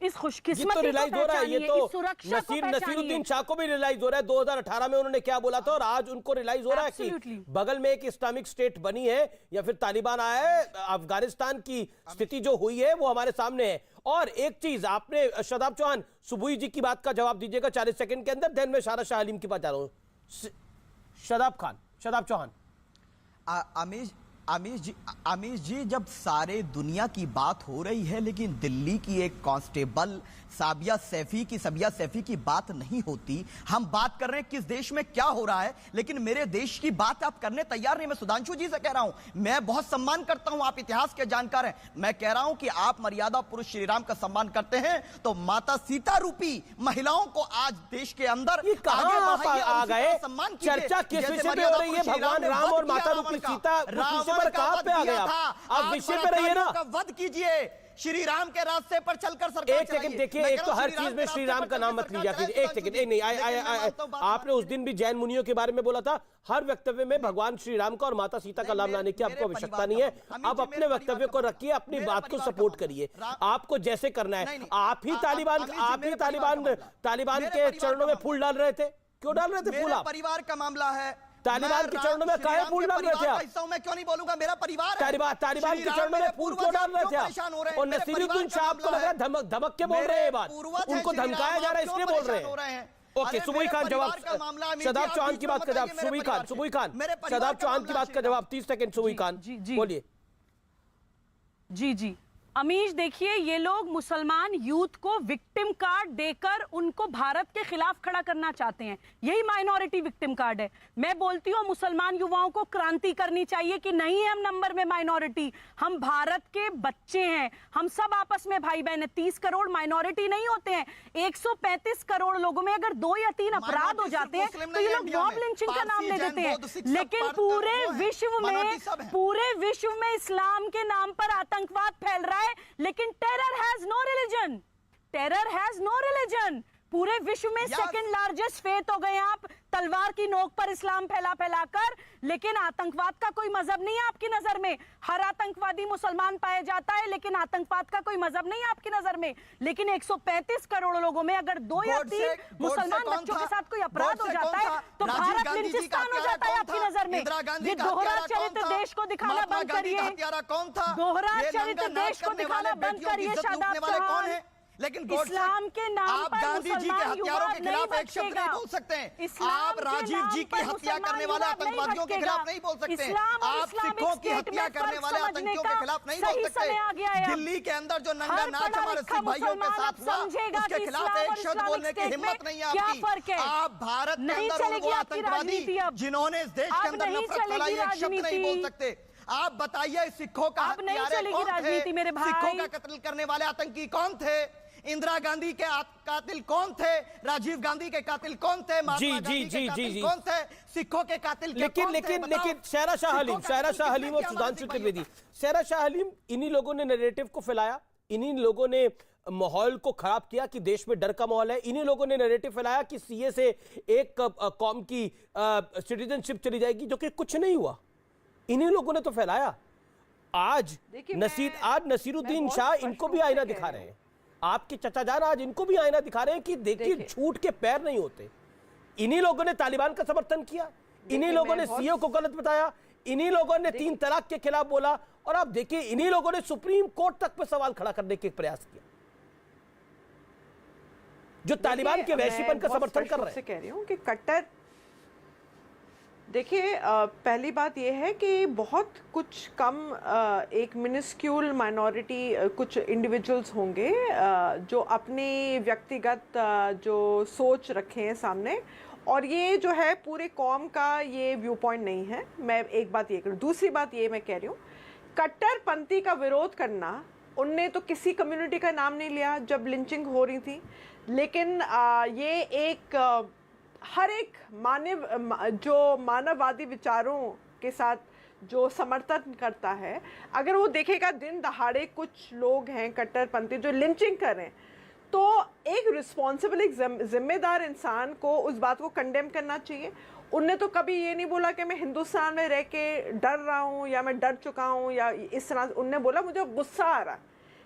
इस खुशकिस्मती तो रियलाइज हो रहा है, ये तो नसीरुद्दीन शाह को भी रियलाइज हो रहा है। 2018 में उन्होंने क्या बोला था और आज उनको रियलाइज हो रहा है कि बगल में एक इस्लामिक स्टेट बनी है या फिर तालिबान आया है। अफगानिस्तान की स्थिति जो हुई है वो हमारे सामने है। और एक चीज आपने, शादाब चौहान सुबुई जी की बात का जवाब दीजिएगा 40 सेकंड के अंदर, देन मैं शारा शाह अलीम की बात जा रहा हूं। शादाब चौहान। आमिर जी, जब सारे दुनिया की बात हो रही है लेकिन दिल्ली की एक कांस्टेबल साबिया सैफी की बात नहीं होती। हम बात कर रहे हैं किस देश में क्या हो रहा है, लेकिन मेरे देश की बात आप करने तैयार नहीं। मैं सुधांशु जी से कह रहा हूं, मैं बहुत सम्मान करता हूं, आप इतिहास के जानकार हैं। मैं कह रहा हूं कि आप मर्यादा पुरुष श्री राम का सम्मान करते हैं तो माता सीता रूपी महिलाओं को आज देश के अंदर आ गए। चर्चा किस विषय पे हो रही है? भगवान राम और माता रूपी सीता, कहां पे आ गए आप विषय पे रहिए ना। वध कीजिए श्री राम के रास्ते पर चलकर सरकार। एक सेकंड देखिए, एक तो हर चीज में श्री राम का नाम मत लीजिए। एक सेकंड, नहीं, आपने उस दिन भी जैन मुनियों के बारे में बोला था। हर वक्तव्य में भगवान श्री राम का और माता सीता का नाम लाने की आपको आवश्यकता नहीं है। आप अपने वक्तव्य को रखिए, अपनी बात को सपोर्ट करिए, आपको जैसे करना है। आप ही तालिबान के चरणों में फूल डाल रहे थे। क्यों डाल रहे थे फूल? आप परिवार का मामला है, तालिबान के चरणों में काहे फूल डाल रहे थे आप? मैं क्यों नहीं बोलूंगा, मेरा परिवार है। तालिबान के चरणों में फूल क्यों डाल रहे थे आप? और नसीरुद्दीन शाह आपको लग रहा है धमक के बोल रहे हैं बात, उनको धमकाया जा रहा है इसलिए बोल रहे हैं। ओके, सुबुई खान जवाब, शादाब चौहान की बात का जवाब। सुबुई खान, शादाब चौहान की बात का जवाब 30 सेकंड। सुबुई खान बोलिए। जी अमीश देखिए, ये लोग मुसलमान यूथ को विक्टिम कार्ड देकर उनको भारत के खिलाफ खड़ा करना चाहते हैं। यही माइनॉरिटी विक्टिम कार्ड है। मैं बोलती हूँ मुसलमान युवाओं को क्रांति करनी चाहिए कि नहीं हम नंबर में माइनॉरिटी, हम भारत के बच्चे हैं, हम सब आपस में भाई बहन है। 30 करोड़ माइनॉरिटी नहीं होते हैं। 135 करोड़ लोगों में अगर 2 या 3 अपराध हो जाते हैं तो ये लोग मॉब लिंचिंग का नाम ले देते हैं। लेकिन पूरे विश्व में इस्लाम के नाम पर आतंकवाद फैल रहा है, लेकिन terror has no religion, terror has no religion. पूरे विश्व में सेकंड लार्जेस्ट फेथ हो गए आप, तलवार की नोक पर इस्लाम फैला फैलाकर, लेकिन आतंकवाद का कोई मजहब नहीं है आपकी नजर में। हर आतंकवादी मुसलमान पाया जाता है, लेकिन आतंकवाद का कोई मजहब नहीं है आपकी नजर में। लेकिन 135 करोड़ लोगों में अगर 2 या 3 मुसलमान बच्चों के साथ कोई अपराध हो जाता है तो भारत लिंचिस्तान हो जाता है आपकी नजर में। ये दोहरा चरित्र देश को दिखाना बंद करिए, दोहरा चरित्र देश को दिखाना बंद करिए शादाब चौहान। लेकिन इस्लाम के नाम आप पर गांधी जी के हत्यारों के खिलाफ एक शब्द नहीं बोल सकते हैं। आप राजीव जी की हत्या करने वाले आतंकवादियों के खिलाफ नहीं बोल सकते हैं। आप सिखों की हत्या करने वाले आतंकियों के खिलाफ नहीं बोल सकते। दिल्ली के अंदर जो नंगा नाच हमारे सिख भाइयों के साथ हुआ, उसके खिलाफ एक शब्द बोलने की हिम्मत नहीं है आपकी। आप भारत के अंदर वो आतंकवादी जिन्होंने इस देश के अंदर नफरत फैलाई, एक शब्द नहीं बोल सकते। आप बताइए सिखों का हत्यारे कौन थे? सिखों का कत्ल करने वाले आतंकी कौन थे? इंदिरा गांधी के कातिल कौन थे? राजीव गांधी के कातिल कौन थे? महात्मा गांधी के कातिल कौन थे? सिखों के कातिल लेकिन शहरा शाह हलीम और सुधांशु त्रिवेदी, शहरा शाह हलीम, इन्हीं लोगों ने नैरेटिव को फैलाया, इन्हीं लोगों ने माहौल को खराब किया कि देश में डर का माहौल है। इन्हीं लोगों ने नैरेटिव फैलाया कि सीए से एक कौम की सिटीजनशिप चली जाएगी, जो कि कुछ नहीं हुआ। इन्हीं लोगों ने तो फैलाया। आज नसीरुद्दीन शाह इनको भी आईना दिखा रहे हैं, आपके चचा जान आज इनको भी आईना दिखा रहे हैं कि देखिए झूठ के पैर नहीं होते। इन्हीं लोगों ने तालिबान का समर्थन किया, इन्हीं लोगों ने सीओ को गलत बताया, इन्हीं लोगों ने 3 तलाक के खिलाफ बोला, और आप देखिए इन्हीं लोगों ने सुप्रीम कोर्ट तक पे सवाल खड़ा करने के प्रयास किया, जो तालिबान के वैश्वीकरण का समर्थन कर रहे हैं। कह रही हूं कि कट्टर, देखिए पहली बात यह है कि बहुत कुछ कम एक मिनिस्क्यूल माइनॉरिटी कुछ इंडिविजुअल्स होंगे जो अपने व्यक्तिगत जो सोच रखे हैं सामने, और ये जो है पूरे कौम का ये व्यू पॉइंट नहीं है। मैं एक बात ये करूँ, दूसरी बात ये मैं कह रही हूँ, कट्टरपंथी का विरोध करना, उनने तो किसी कम्युनिटी का नाम नहीं लिया जब लिंचिंग हो रही थी, लेकिन ये एक हर एक जो मानववादी विचारों के साथ जो समर्थन करता है, अगर वो देखेगा दिन दहाड़े कुछ लोग हैं कट्टरपंथी जो लिंचिंग कर रहे हैं, तो एक रिस्पॉन्सिबल, एक जिम्मेदार इंसान को उस बात को कंडेम करना चाहिए। उनने तो कभी ये नहीं बोला कि मैं हिंदुस्तान में रह के डर रहा हूँ या मैं डर चुका हूँ या इस तरह। उनने बोला मुझे गुस्सा आ रहा है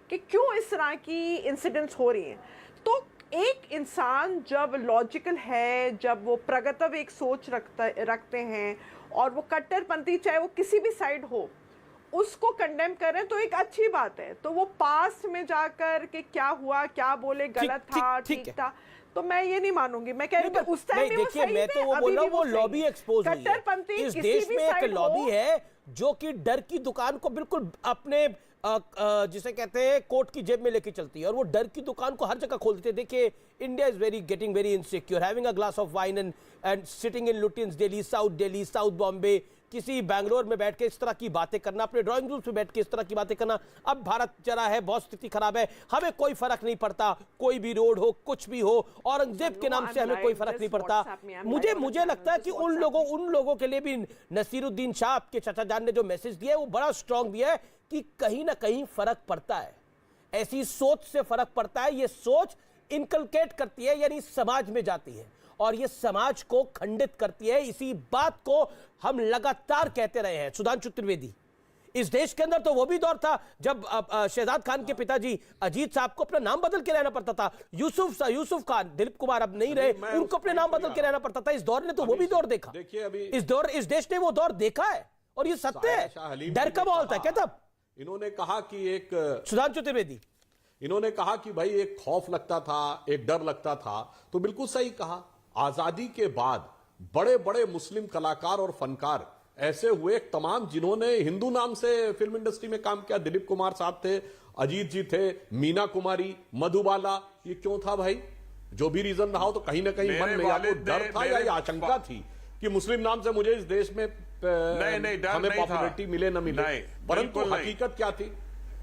कि क्यों इस तरह की इंसिडेंट्स हो रही हैं। तो एक इंसान जब लॉजिकल है, जब वो प्रगतव एक सोच रखते हैं, और वो कट्टरपंथी चाहे वो किसी भी साइड हो, उसको कंडेम करें तो एक अच्छी बात है। तो वो पास्ट में जाकर के क्या हुआ, क्या बोले, गलत था, ठीक था, तो मैं ये नहीं मानूंगी। मैं कह रही हूँ उस टाइम में वो सही थे, मैं तो वो बोल रहा हूँ वो लॉबी एक्सपोज हुई है। इस देश में एक लॉबी है जो कि डर की दुकान को बिल्कुल अपने जिसे कहते हैं कोट की जेब में लेके चलती है, और वो डर की दुकान को हर जगह खोल देते हैं। देखिए India is getting very insecure, having a glass of wine and sitting in Lutyens Delhi, south Bombay, किसी बैंगलोर में बैठ के इस तरह की बातें करना, अपने ड्राइंग रूम में बैठ के इस तरह की बातें करना। अब भारत जरा है, बहुत स्थिति खराब है, हमें कोई फर्क नहीं पड़ता, कोई भी रोड हो, कुछ भी हो, औरंगजेब के नाम से हमें कोई फर्क नहीं पड़ता। मुझे लगता है कि उन लोगों के लिए भी नसीरुद्दीन शाह के चचा जान ने जो मैसेज दिया है वो बड़ा स्ट्रांग दिया है कि कहीं ना कहीं फर्क पड़ता है, ऐसी सोच से फर्क पड़ता है। ये सोच इनकलकेट करती है, यानी समाज में जाती है, और ये समाज को खंडित करती है। इसी बात को हम लगातार कहते रहे हैं। सुधांशु त्रिवेदी, इस देश के अंदर तो वो भी दौर था जब शहजाद खान के पिताजी अजीत साहब को अपना नाम बदल के रहना पड़ता था। यूसुफ खान, दिलीप कुमार अब नहीं रहे, उनको अपने नाम बदल के रहना पड़ता था। इस दौर ने तो वो भी दौर देखा, इस देश ने वो दौर देखा है, और ये सत्य है। डर का माहौल था क्या तब? इन्होंने कहा कि एक सुधांशु त्रिवेदी, इन्होंने कहा कि भाई एक खौफ लगता था, एक डर लगता था, तो बिल्कुल सही कहा। आजादी के बाद बड़े बड़े मुस्लिम कलाकार और फनकार ऐसे हुए तमाम जिन्होंने हिंदू नाम से फिल्म इंडस्ट्री में काम किया। दिलीप कुमार साहब थे, अजीत जी थे, मीना कुमारी, मधुबाला। ये क्यों था भाई? जो भी रीजन रहा हो, तो कहीं ना कहीं मन में या तो डर था या आशंका थी कि मुस्लिम नाम से मुझे इस देश में हमें पॉपुलैरिटी मिले न मिले। परंतु हकीकत क्या थी?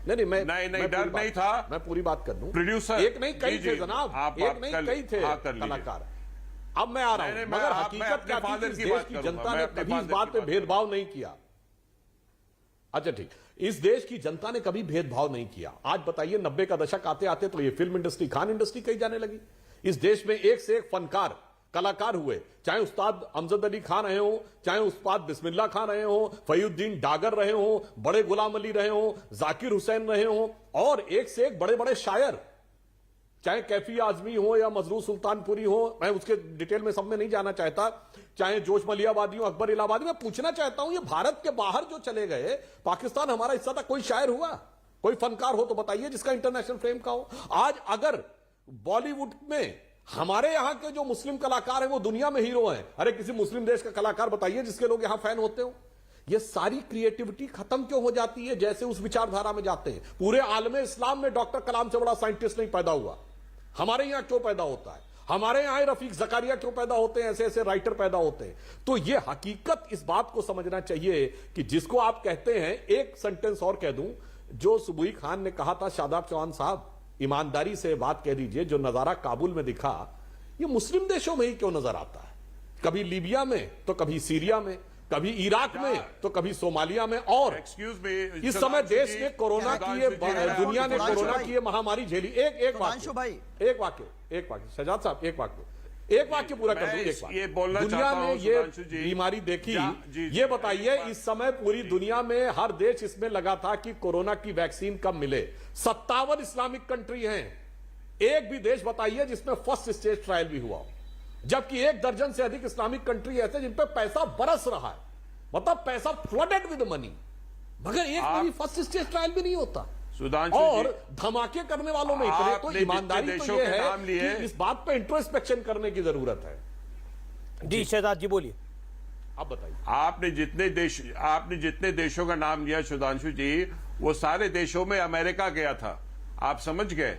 नहीं, मैं डर नहीं था। मैं पूरी बात कर दूं। प्रोड्यूसर एक नहीं कई थे जनाब, एक नहीं कई थे कलाकार। अब मैं आ रहा हूं, मगर हकीकत क्या थी? इस देश की जनता ने कभी इस बात पे भेदभाव नहीं किया। अच्छा ठीक, इस देश की जनता ने कभी भेदभाव नहीं किया। आज बताइए 90 का दशक आते आते तो ये फिल्म इंडस्ट्री, खान इंडस्ट्री कही जाने लगी। इस देश में एक से एक फनकार कलाकार हुए, चाहे उस्ताद अमजद अली खान रहे हो, चाहे उस्ताद बिस्मिल्लाह खान रहे हो, फरीउद्दीन डागर रहे हो, बड़े गुलाम अली रहे हो, जाकिर हुसैन रहे हो, और एक से एक बड़े बड़े शायर, चाहे कैफी आजमी हो या मजरू सुल्तानपुरी हो, मैं उसके डिटेल में सब में नहीं जाना चाहता, चाहे जोश मलियाबादी हो, अकबर इलाहाबादी। मैं पूछना चाहता हूं, ये भारत के बाहर जो चले गए, पाकिस्तान हमारा हिस्सा था, कोई शायर हुआ, कोई फनकार हो तो बताइए जिसका इंटरनेशनल फ्रेम का हो। आज अगर बॉलीवुड में हमारे यहां के जो मुस्लिम कलाकार हैं वो दुनिया में हीरो हैं, अरे किसी मुस्लिम देश का कलाकार बताइए जिसके लोग यहां फैन होते हो। ये सारी क्रिएटिविटी खत्म क्यों हो जाती है जैसे उस विचारधारा में जाते हैं? पूरे आलमे इस्लाम में डॉक्टर कलाम से बड़ा साइंटिस्ट नहीं पैदा हुआ, हमारे यहां क्यों पैदा होता है? हमारे यहां रफीक जकारिया क्यों पैदा होते हैं? ऐसे ऐसे राइटर पैदा होते हैं। तो ये हकीकत, इस बात को समझना चाहिए कि जिसको आप कहते हैं, एक सेंटेंस और कह दूं, जो सुबुई खान ने कहा था, शादाब चौहान साहब ईमानदारी से बात कह दीजिए, जो नजारा काबुल में दिखा ये मुस्लिम देशों में ही क्यों नजर आता है? कभी लीबिया में तो कभी सीरिया में, कभी इराक में तो कभी सोमालिया में। और इस समय देश ने कोरोना की, दुनिया ने कोरोना की महामारी झेली। एक वाक्य शहजाद साहब, एक वाक्य पूरा कर दूं। ये बोलना दुनिया ने ये बीमारी देखी, ये बताइए इस समय पूरी दुनिया में हर देश इसमें लगा था कि कोरोना की वैक्सीन कब मिले। 57 इस्लामिक कंट्री हैं, एक भी देश बताइए जिसमें फर्स्ट स्टेज ट्रायल भी हुआ हो, जबकि 1 दर्जन से अधिक इस्लामिक कंट्री ऐसे जिन पे पैसा बरस रहा है, मतलब पैसा फ्लडेड विद मनी, मगर एक भी फर्स्ट स्टेज ट्रायल भी नहीं होता। और धमाके करने वालों में इतने, तो ईमानदारी तो ये है कि इस बात पे इंट्रोस्पेक्शन करने की जरूरत है। जी शहजाद जी बोलिए, आप बताइए। आपने जितने देशों का नाम लिया सुधांशु जी, वो सारे देशों में अमेरिका गया था, आप समझ गए।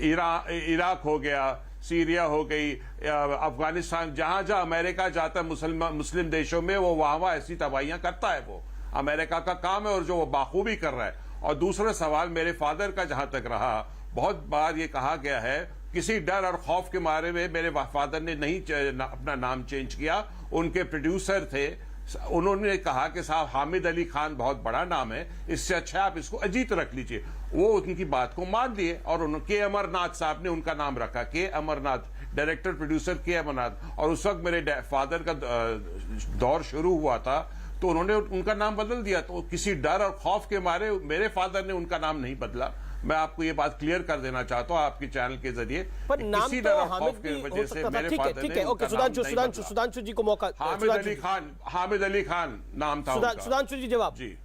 इराक हो गया, सीरिया हो गई, अफगानिस्तान, जहां जहां अमेरिका जाता है मुस्लिम देशों में, वो वहां ऐसी तबाहियां करता है। वो अमेरिका का काम है और जो वो बाखूबी कर रहा है। और दूसरा सवाल मेरे फादर का जहां तक रहा, बहुत बार ये कहा गया है किसी डर और खौफ के मारे में मेरे फादर ने नहीं अपना नाम चेंज किया। उनके प्रोड्यूसर थे, उन्होंने कहा कि साहब हामिद अली खान बहुत बड़ा नाम है, इससे अच्छा आप इसको अजीत रख लीजिए। वो उनकी बात को मान लिए और के अमरनाथ साहब ने उनका नाम रखा, के अमरनाथ, डायरेक्टर प्रोड्यूसर के अमरनाथ। और उस वक्त मेरे फादर का दौर शुरू हुआ था तो उन्होंने उनका नाम बदल दिया। तो किसी डर और खौफ के मारे मेरे फादर ने उनका नाम नहीं बदला। मैं आपको ये बात क्लियर कर देना चाहता हूं आपके चैनल के जरिए, पर नाम किसी तो डर और हामिद खौफ की भी वजह हो से सकता था। मेरे ठीक है, फादर ठीक ने है, ओके, उनका नाम नहीं बदला। सुधांशु जी को मौका। हामिद अली खान नाम था उनका। सुधांशु जी जवाब। जी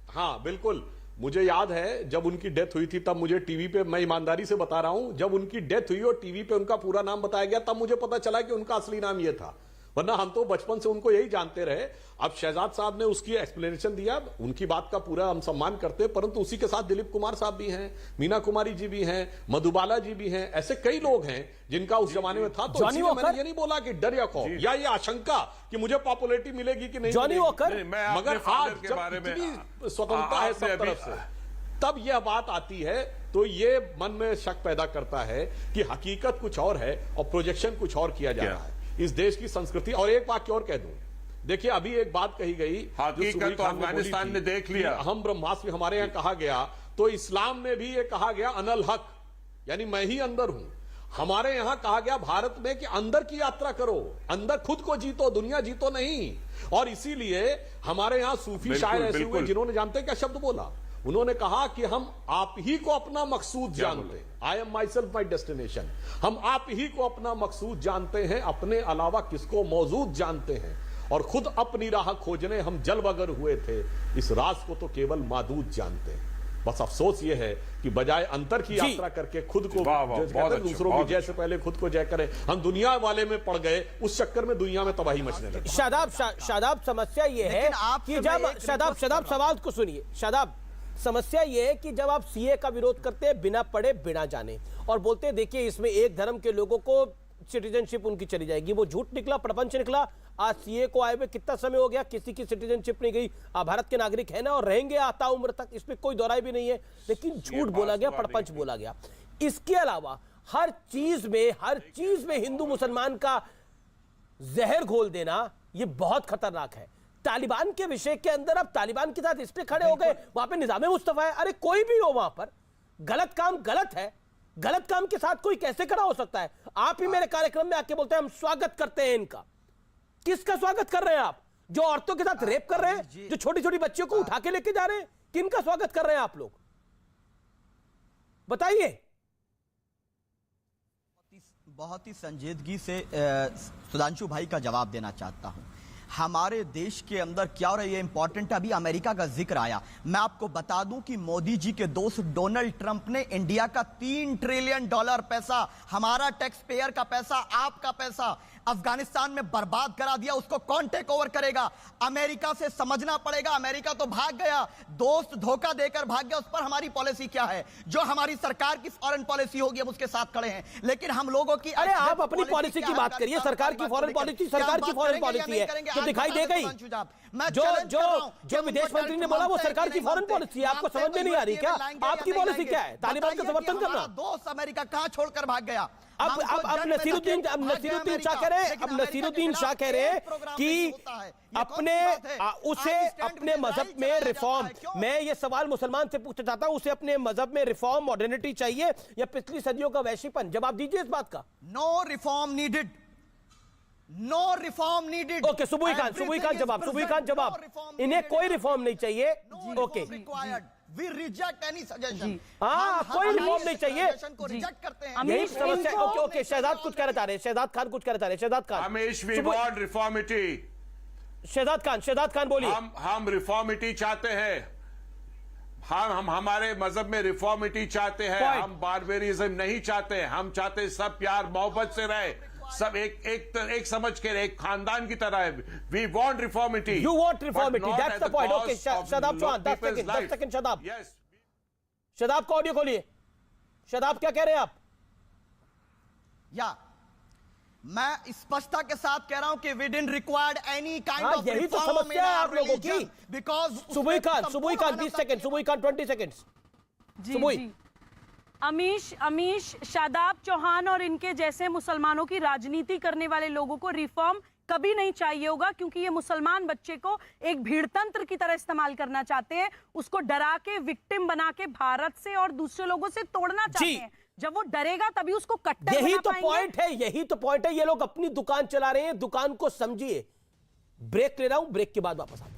हाँ बिल्कुल, मुझे याद है जब उनकी डेथ हुई थी, तब मुझे टीवी पे, मैं ईमानदारी से बता रहा हूं, जब उनकी डेथ हुई और टीवी पे उनका पूरा नाम बताया गया, तब मुझे पता चला कि उनका असली नाम ये था, वरना हम तो बचपन से उनको यही जानते रहे। अब शहजाद साहब ने उसकी एक्सप्लेनेशन दिया, उनकी बात का पूरा हम सम्मान करते हैं, परंतु उसी के साथ दिलीप कुमार साहब भी हैं, मीना कुमारी जी भी हैं, मधुबाला जी भी हैं, ऐसे कई लोग हैं जिनका उस जमाने में था। तो मैंने ये नहीं बोला कि डर या खौफ या ये आशंका कि मुझे पॉपुलैरिटी मिलेगी कि नहीं, जॉनी वॉकर, मगर आज जब इतनी स्वतंत्रता है सब तरफ से, तब यह बात आती है तो ये मन में शक पैदा करता है कि हकीकत कुछ और है और प्रोजेक्शन कुछ और किया जा रहा है इस देश की संस्कृति। और एक वाक्य और कह दूं, देखिए अभी एक बात कही गई, हकीकत तो अफगानिस्तान ने देख लिया, हम ब्रह्मास्त्र हमारे यहाँ कहा गया, तो इस्लाम में भी ये कहा गया अनल हक, यानी मैं ही अंदर हूं। हमारे यहां कहा गया भारत में कि अंदर की यात्रा करो, अंदर खुद को जीतो, दुनिया जीतो नहीं। और इसीलिए हमारे यहां सूफी शायर ऐसे हुए जिन्होंने, जानते क्या शब्द बोला, उन्होंने कहा कि हम आप ही को अपना मकसूद जानते हैं, I am my self my destination. हम आप ही को अपना मकसूद जानते हैं, अपने अलावा किसको मौजूद जानते हैं, और खुद अपनी राह खोजने हम जल बगर हुए थे, इस राज को तो केवल मादूद जानते हैं। बस अफसोस ये है कि बजाय अंतर की यात्रा करके खुद को दूसरों की जय से पहले खुद को जय करें, हम दुनिया वाले में पड़ गए, उस चक्कर में दुनिया में तबाही मचने लगी। शादाब समस्या ये है कि जब शादाब सवाल को सुनिए, शादाब समस्या ये है कि जब आप सीए का विरोध करते हैं बिना पढ़े बिना जाने और बोलते हैं देखिए इसमें एक धर्म के लोगों को सिटीजनशिप उनकी चली जाएगी, वो झूठ निकला, प्रपंच निकला। आज सीए को आए हुए कितना समय हो गया, किसी की सिटीजनशिप नहीं गई, आप भारत के नागरिक है ना और रहेंगे आता उम्र तक, इसमें कोई दोहराई भी नहीं है, लेकिन झूठ बोला गया, प्रपंच बोला गया। इसके अलावा हर चीज में हिंदू मुसलमान का जहर घोल देना यह बहुत खतरनाक है। तालिबान के विषय के अंदर अब तालिबान के साथ इसलिए खड़े हो गए, वहां पे निजामे मुस्तफा है, अरे कोई भी हो वहां पर गलत काम गलत है, गलत काम के साथ कोई कैसे खड़ा हो सकता है? आप ही मेरे कार्यक्रम में आके बोलते हैं हम स्वागत करते हैं इनका। किसका स्वागत कर रहे हैं आप? जो औरतों के साथ रेप कर रहे हैं, जो छोटी छोटी बच्चियों को उठा के लेके जा रहे हैं, किनका स्वागत कर रहे हैं आप लोग? बताइए। बहुत ही संजीदगी से सुधांशु भाई का जवाब देना चाहता हूं। हमारे देश के अंदर क्या हो रहा है ये इंपॉर्टेंट है। अभी अमेरिका का जिक्र आया, मैं आपको बता दूं कि मोदी जी के दोस्त डोनाल्ड ट्रंप ने इंडिया का $3 ट्रिलियन पैसा, हमारा टैक्स पेयर का पैसा, आपका पैसा अफगानिस्तान में बर्बाद करा दिया। उसको कौन टेक ओवर करेगा? अमेरिका से समझना पड़ेगा। अमेरिका तो भाग गया, दोस्त धोखा देकर भाग गया, उस पर हमारी पॉलिसी क्या है? जो हमारी सरकार की फॉरेन पॉलिसी होगी हम उसके साथ खड़े हैं, लेकिन हम लोगों की अरे आप अपनी पॉलिसी की बात करिए, सरकार की फॉरेन पॉलिसी सरकार की फॉरेन पॉलिसी है तो दिखाई दे गई। जो विदेश मंत्री ने बोला वो सरकार की फॉरेन पॉलिसी है, आपको समझ में नहीं आ रही क्या? आपकी पॉलिसी क्या है? तालिबान का समर्थन करना। दोस्त अमेरिका कहां छोड़कर भाग गया? अब नसीरुद्दीन शाह कह रहे हैं कि अपने मजहब में रिफॉर्म, मैं ये सवाल मुसलमान से पूछना चाहता हूं, उसे अपने मजहब में रिफॉर्म मॉडर्निटी चाहिए या पिछली सदियों का वैश्वीपन? जवाब दीजिए इस बात का। No reform needed, no reform needed. Okay, Subui Khan जवाब, इन्हें कोई रिफॉर्म नहीं चाहिए। Okay, We reject any suggestion. कोई रिफॉर्म नहीं चाहिए, को रिजेक्ट करते हैं। यही समस्या। ओके, शहजाद कुछ कहना चाह रहे हैं, शहजाद खान कुछ कहना चाह रहे हैं। शहजाद खान, हमेश वी वांट रिफॉर्मिटी। शहजाद खान बोलिए। हम रिफॉर्मिटी चाहते हैं, हम हमारे मजहब में रिफॉर्मिटी चाहते हैं, हम बारबेरिज्म नहीं चाहते, हम चाहते सब प्यार मोहब्बत से रहे, सब एक समझ के एक खानदान की तरह है। We want reformity. You want reformity, that's the point. Okay, Shadab Chauhan 10 second Shadab. Yes, Shadab का ऑडियो खोलिए। शदाब क्या कह रहे हैं आप? या मैं स्पष्टता के साथ कह रहा हूं कि we didn't required any kind of यही तो समस्या है आप लोगों की। Because Subui Khan 20 second, Subui Khan 20 seconds. Subui. Amish, Shadab Chauhan और इनके जैसे मुसलमानों की राजनीति करने वाले लोगों को रिफॉर्म कभी नहीं चाहिए होगा, क्योंकि ये मुसलमान बच्चे को एक भीड़तंत्र की तरह इस्तेमाल करना चाहते हैं, उसको डरा के विक्टिम बना के भारत से और दूसरे लोगों से तोड़ना चाहते हैं। जब वो डरेगा तभी उसको कट्टर यही तो पॉइंट है। ये लोग अपनी दुकान चला रहे हैं, दुकान को समझिए। ब्रेक ले रहा हूं, ब्रेक के बाद वापस आते हैं।